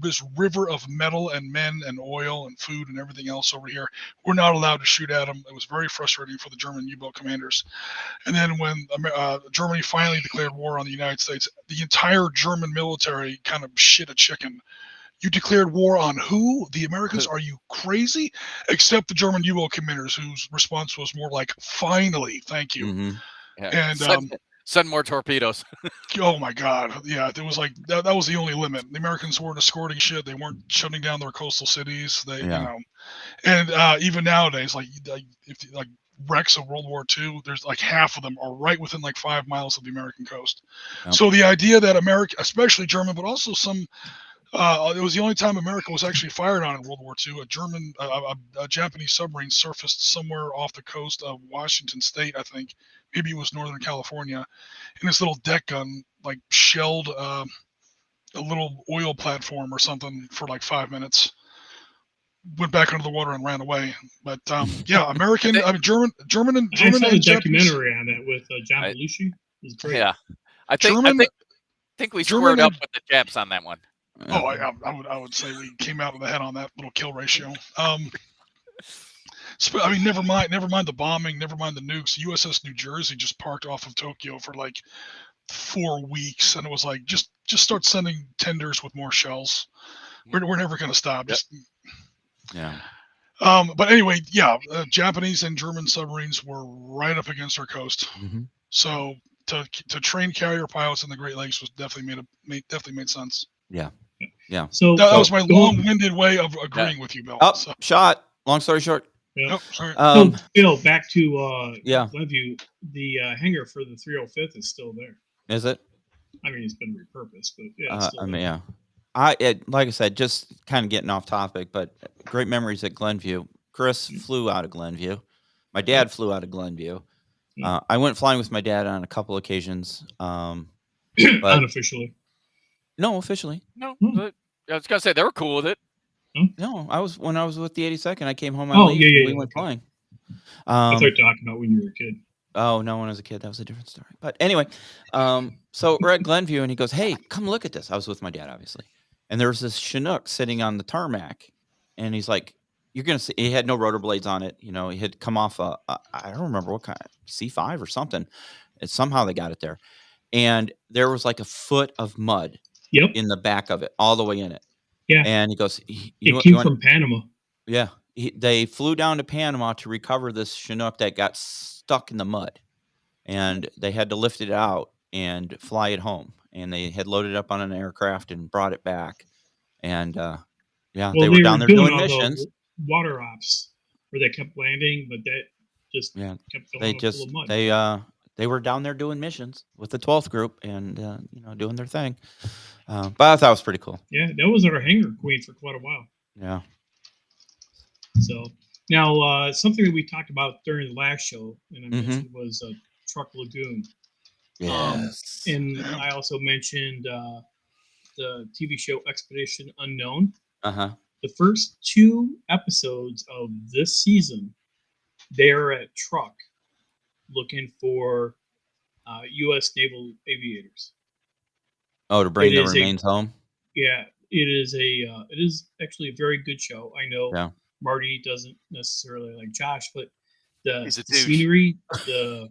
this river of metal and men and oil and food and everything else over here. We're not allowed to shoot at them. It was very frustrating for the German U-boat commanders. And then when Germany finally declared war on the United States, the entire German military kind of shit a chicken. You declared war on who? The Americans? Are you crazy? Except the German U-boat commanders, whose response was more like, finally, thank you. Mm-hmm. Yeah. And send more torpedoes. Oh my God. Yeah, it was like that was the only limit. The Americans weren't escorting shit. They weren't shutting down their coastal cities. And even nowadays, if wrecks of World War II, there's like half of them are right within like 5 miles of the American coast. Yep. So the idea that America, especially German, but also some it was the only time America was actually fired on in World War II. A Japanese submarine surfaced somewhere off the coast of Washington State, I think. Maybe it was Northern California. And this little deck gun like shelled a little oil platform or something for like 5 minutes. Went back under the water and ran away. But American, German and German. I saw a documentary on that with John Belushi. It was great. Yeah, I think we squared up with the Japs on that one. Oh, I would say we came out of the head on that little kill ratio. Never mind the bombing, never mind the nukes. USS New Jersey just parked off of Tokyo for like 4 weeks, and it was like just start sending tenders with more shells. We're never going to stop. But anyway, Japanese and German submarines were right up against our coast. Mm-hmm. So to train carrier pilots in the Great Lakes was definitely made sense. Yeah. So That was my go- long-winded way of agreeing with you, Bill. Up, So, shot. Long story short. Yeah. oh, sorry. So, Bill, back to Yeah. Glenview. The hangar for the 305th is still there. Is it? I mean, it's been repurposed, but yeah, it's still I there. mean, yeah. Like I said, just kind of getting off topic, but great memories at Glenview. Chris flew out of Glenview. My dad flew out of Glenview. Yeah. I went flying with my dad on a couple occasions. But Unofficially. no, officially. No, but I was gonna say they were cool with it. No, when I was with the 82nd, I came home on Oh, leave. yeah, and we went okay. flying. I thought you were talking about when you were a kid. Oh, no, when I was a kid, that was a different story. But anyway, so we're at Glenview, and he goes, "Hey, come look at this." I was with my dad, obviously, and there was this Chinook sitting on the tarmac, and he's like, "You're gonna see." He had no rotor blades on it. You know, he had come off I don't remember what kind, C5 or something. And somehow they got it there, and there was like a foot of mud Yep. in the back of it, all the way in it. Yeah. And he goes, It came from Panama. Yeah. They flew down to Panama to recover this Chinook that got stuck in the mud, and they had to lift it out and fly it home. And they had loaded it up on an aircraft and brought it back. And yeah, Well, they were down there doing all missions. the water ops where they kept landing, but that just kept filling up full of mud. They were down there doing missions with the 12th group and doing their thing. But I thought it was pretty cool. Yeah, that was our hangar queen for quite a while. Yeah. So now something that we talked about during the last show, and I mentioned was Truck Lagoon. Yes. And I also mentioned the TV show Expedition Unknown. Uh-huh. The first 2 episodes of this season, they're at Truck looking for U.S. naval aviators. Oh, to bring the remains home? Yeah, it is actually a very good show. I know Marty doesn't necessarily like Josh, but the scenery, the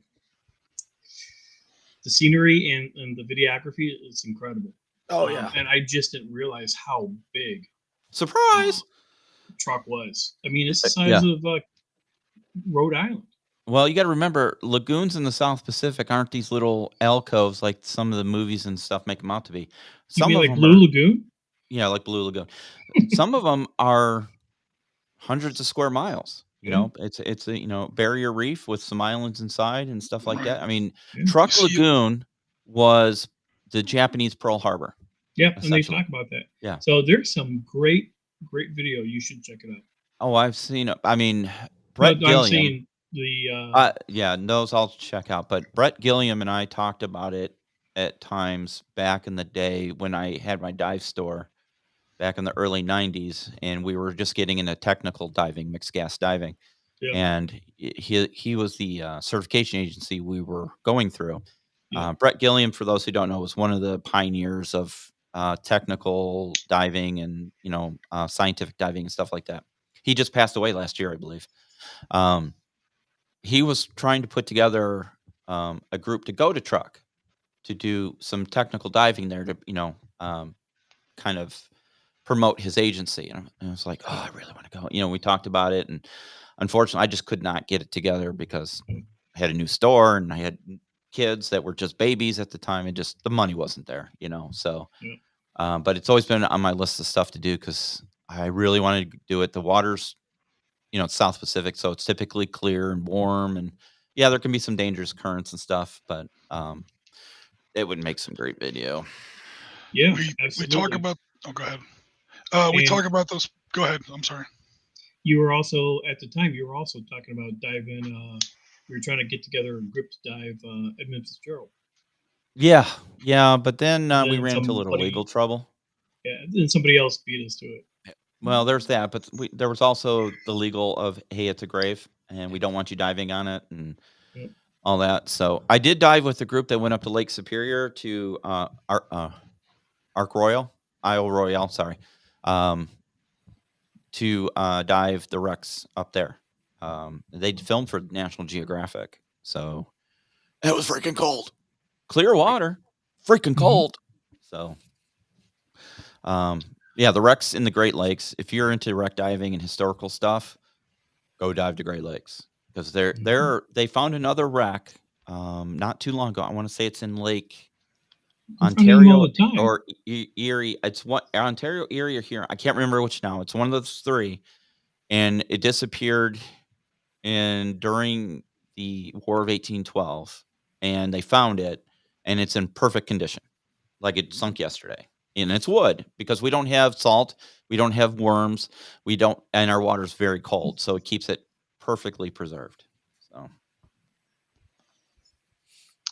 scenery and the videography is incredible. Oh yeah. And I just didn't realize how big Surprise Truck was. I mean, it's the size of Rhode Island. Well, you got to remember, lagoons in the South Pacific aren't these little alcoves like some of the movies and stuff make them out to be. Some you mean of like them Blue Lagoon? Yeah, like Blue Lagoon. Some of them are hundreds of square miles. You know, it's a barrier reef with some islands inside and stuff like that. I mean, Truck Lagoon was the Japanese Pearl Harbor. Yeah, and they talk about that. Yeah. So there's some great video. You should check it out. Oh, I've seen it. I mean, Brett Gilliam. I'm seeing the those I'll check out. But Brett Gilliam and I talked about it at times back in the day when I had my dive store back in the early 90s, and we were just getting into technical diving, mixed gas diving. Yeah. And he was the certification agency we were going through. Brett Gilliam, for those who don't know, was one of the pioneers of technical diving and scientific diving and stuff like that. He just passed away last year, I believe. He was trying to put together a group to go to Truck to do some technical diving there to kind of promote his agency. And I was like, oh, I really want to go. We talked about it, and unfortunately, I just could not get it together because I had a new store and I had kids that were just babies at the time, and just the money wasn't there. So. But it's always been on my list of stuff to do because I really wanted to do it. The water's, it's South Pacific, so it's typically clear and warm, and there can be some dangerous currents and stuff, but it would make some great video. Yeah, we talk about. Oh, go ahead. We talk about those. Go ahead. I'm sorry. You were also at the time. You were also talking about diving. We were trying to get together a group to dive Edmund Fitzgerald. Yeah, but then we ran into a little legal trouble. Yeah, then somebody else beat us to it. Well, there's that, but there was also the legal of, hey, it's a grave, and we don't want you diving on it, and all that. So I did dive with the group that went up to Lake Superior to Arc Royal, Isle Royale, sorry, to dive the wrecks up there. They filmed for National Geographic, so it was freaking cold. Clear water, freaking cold. So, the wrecks in the Great Lakes. If you're into wreck diving and historical stuff, go dive to Great Lakes because they found another wreck not too long ago. I want to say it's in Lake In front of them all Ontario the time. or Erie. It's what Ontario, Erie, or here. I can't remember which now. It's one of those three, and it disappeared during the War of 1812, and they found it, and it's in perfect condition, like it sunk yesterday. And it's wood because we don't have salt, we don't have worms, we don't, and our water's very cold, so it keeps it perfectly preserved.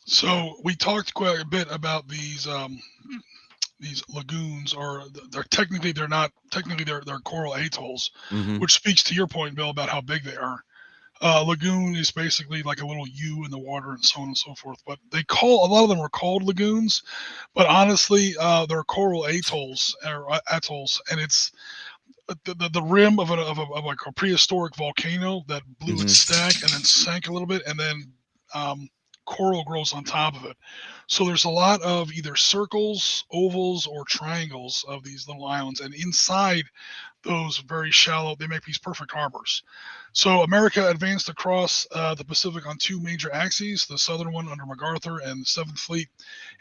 So we talked quite a bit about these lagoons, or they're not technically they're coral atolls, Mhm. which speaks to your point, Bill, about how big they are. Lagoon is basically like a little U in the water and so on and so forth. But a lot of them are called lagoons, but honestly, they're coral atolls or atolls, and it's the rim of like a prehistoric volcano that blew its Mhm. stack and then sank a little bit, and then coral grows on top of it. So there's a lot of either circles, ovals, or triangles of these little islands, and inside those very shallow, they make these perfect harbors. So America advanced across the Pacific on two major axes: the southern one under MacArthur and the Seventh Fleet,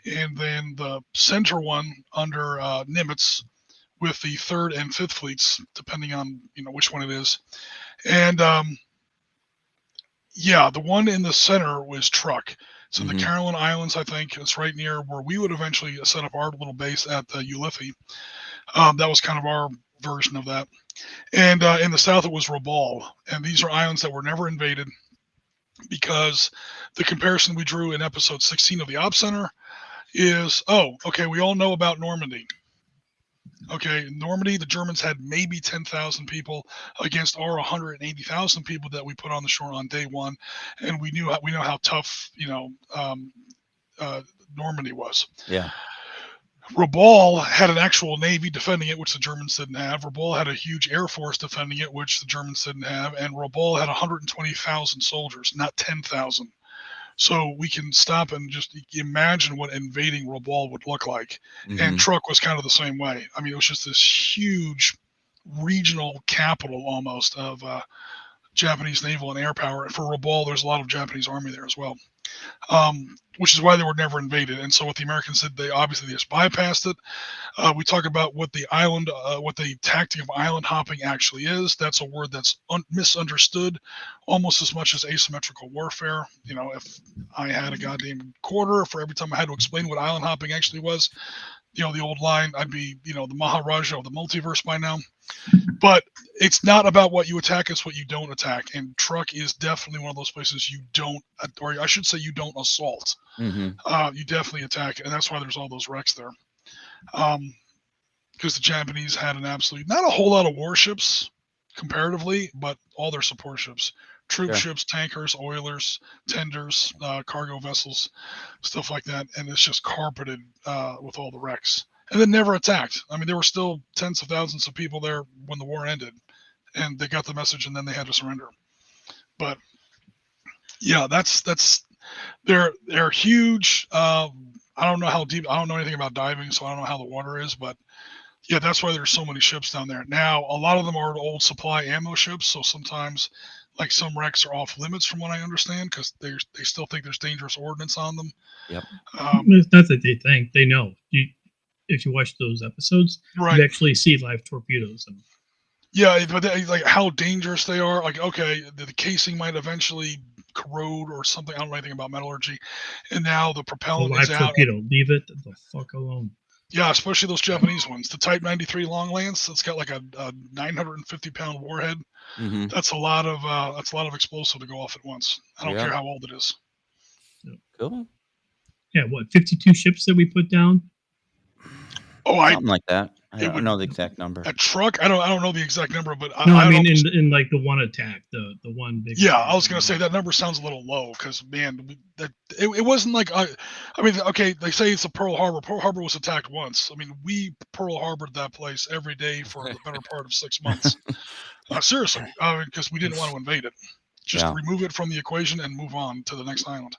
and then the center one under Nimitz with the Third and Fifth Fleets, depending on which one it is. And yeah, the one in the center was Truk. So the Mhm. Caroline Islands, I think, is right near where we would eventually set up our little base at Ulithi. That was kind of our version of that. And in the south, it was Rabaul. And these are islands that were never invaded, because the comparison we drew in episode 16 of the Op Center is, okay, we all know about Normandy. Okay, in Normandy, the Germans had maybe 10,000 people against our 180,000 people that we put on the shore on day one, and we know how tough Normandy was. Yeah. Rabaul had an actual navy defending it, which the Germans didn't have. Rabaul had a huge air force defending it, which the Germans didn't have, and Rabaul had 120,000 soldiers, not 10,000. So we can stop and just imagine what invading Rabaul would look like. Mhm. And Truk was kind of the same way. I mean, it was just this huge regional capital almost of Japanese naval and air power. And for Rabaul, there's a lot of Japanese army there as well, which is why they were never invaded. And so what the Americans did, they just bypassed it. We talk about what the tactic of island hopping actually is. That's a word that's misunderstood almost as much as asymmetrical warfare. If I had a goddamn quarter for every time I had to explain what island hopping actually was, the old line, I'd be, the Maharaja of the multiverse by now. But it's not about what you attack, it's what you don't attack. And Truk is definitely one of those places you don't, or I should say you don't assault. Mhm. You definitely attack, and that's why there's all those wrecks there. Because the Japanese had not a whole lot of warships comparatively, but all their support ships, troop Yeah. ships, tankers, oilers, tenders, cargo vessels, stuff like that. And it's just carpeted with all the wrecks. And then never attacked. I mean, there were still tens of thousands of people there when the war ended, and they got the message, and then they had to surrender. But yeah, they're huge. I don't know how deep. I don't know anything about diving, so I don't know how the water is. But yeah, that's why there's so many ships down there. Now, a lot of them are old supply ammo ships, so sometimes, like, some wrecks are off limits, from what I understand, because they still think there's dangerous ordnance on them. Yep. It's not that they think, they know. If you watch those episodes, Right. you actually see live torpedoes. Yeah, but like how dangerous they are. Like, okay, the casing might eventually corrode or something. I don't know anything about metallurgy. And now the A propellant live is out. torpedo, leave it the fuck alone. Yeah, especially those Japanese ones. The Type 93 Long Lance, it's got like a 950-pound warhead. Mhm. That's a lot of explosive to go off at once. I don't Yeah. care how old it is. Cool. Yeah, what, 52 ships that we put down? Oh, Something like that. I it don't would- know the exact number. a Truk. I don't know the exact number, but No, I I'd mean almost- in like the one attack, the one big. Yeah, attack. I was gonna say that number sounds a little low because, man, it wasn't like I mean, okay, they say it's a Pearl Harbor. Pearl Harbor was attacked once. I mean, we Pearl Harbored that place every day for the better part of 6 months. Seriously, because we didn't want to invade it. Just Yeah. remove it from the equation and move on to the next island.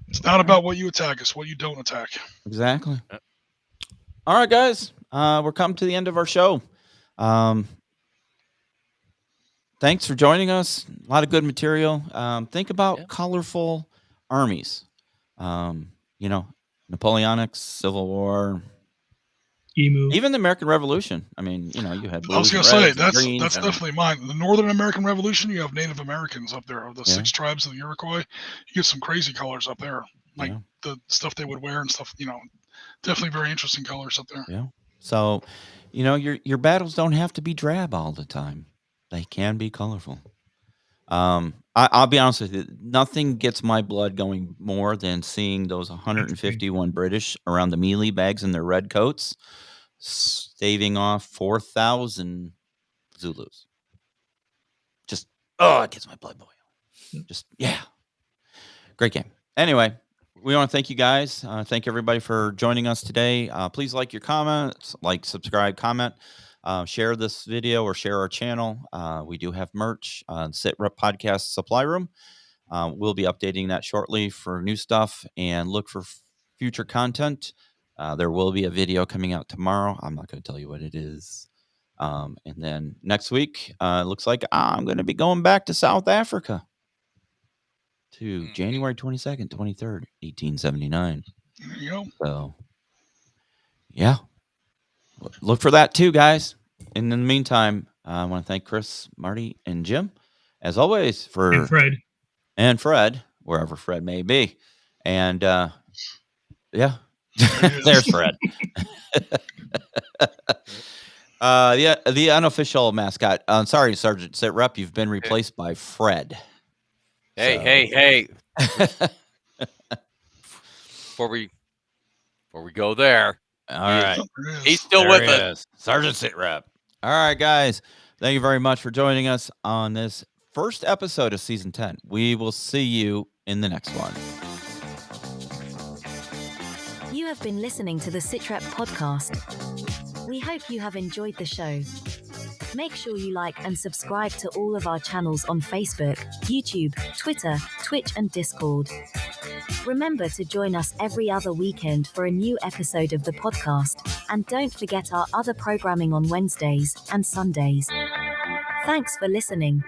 It's not about what you attack; it's what you don't attack. Exactly. All right, guys. We're coming to the end of our show. Thanks for joining us. A lot of good material. Think about Yeah. colorful armies. You know, Napoleonic, Civil War, Emu. even the American Revolution. I mean, you know, you had I was blues going and to say, reds and greens that's and- definitely mine. The Northern American Revolution, you have Native Americans up there, the Yeah. 6 tribes of the Iroquois. You get some crazy colors up there, like Yeah. the stuff they would wear and stuff, you know, definitely very interesting colors up there. Yeah. So, you know, your battles don't have to be drab all the time. They can be colorful. I'll be honest with you. Nothing gets my blood going more than seeing those 151 British around the melee bags in their red coats, staving off 4,000 Zulus. Just, it gets my blood boiling. Just, yeah. Great game. Anyway, we want to thank you guys. Thank everybody for joining us today. Please like your comments, subscribe, comment, share this video or share our channel. We do have merch on SitRep Podcast Supply Room. We'll be updating that shortly for new stuff, and look for future content. There will be a video coming out tomorrow. I'm not going to tell you what it is. And then next week, it looks like I'm going to be going back to South Africa to January 22nd, 23rd, 1879. There you go. So, yeah. Look for that too, guys. In the meantime, I want to thank Chris, Marty, and Jim, as always, And Fred. wherever Fred may be. And yeah, There he is. there's Fred. The unofficial mascot. Sorry, Sergeant Sitrep, you've been replaced by Fred. Hey. Before we go there, All right. There he is. he's still There with he us. is. Sergeant Sitrep. All right, guys. Thank you very much for joining us on this first episode of Season 10. We will see you in the next one. You have been listening to the Sitrep podcast. We hope you have enjoyed the show. Make sure you like and subscribe to all of our channels on Facebook, YouTube, Twitter, Twitch, and Discord. Remember to join us every other weekend for a new episode of the podcast, and don't forget our other programming on Wednesdays and Sundays. Thanks for listening.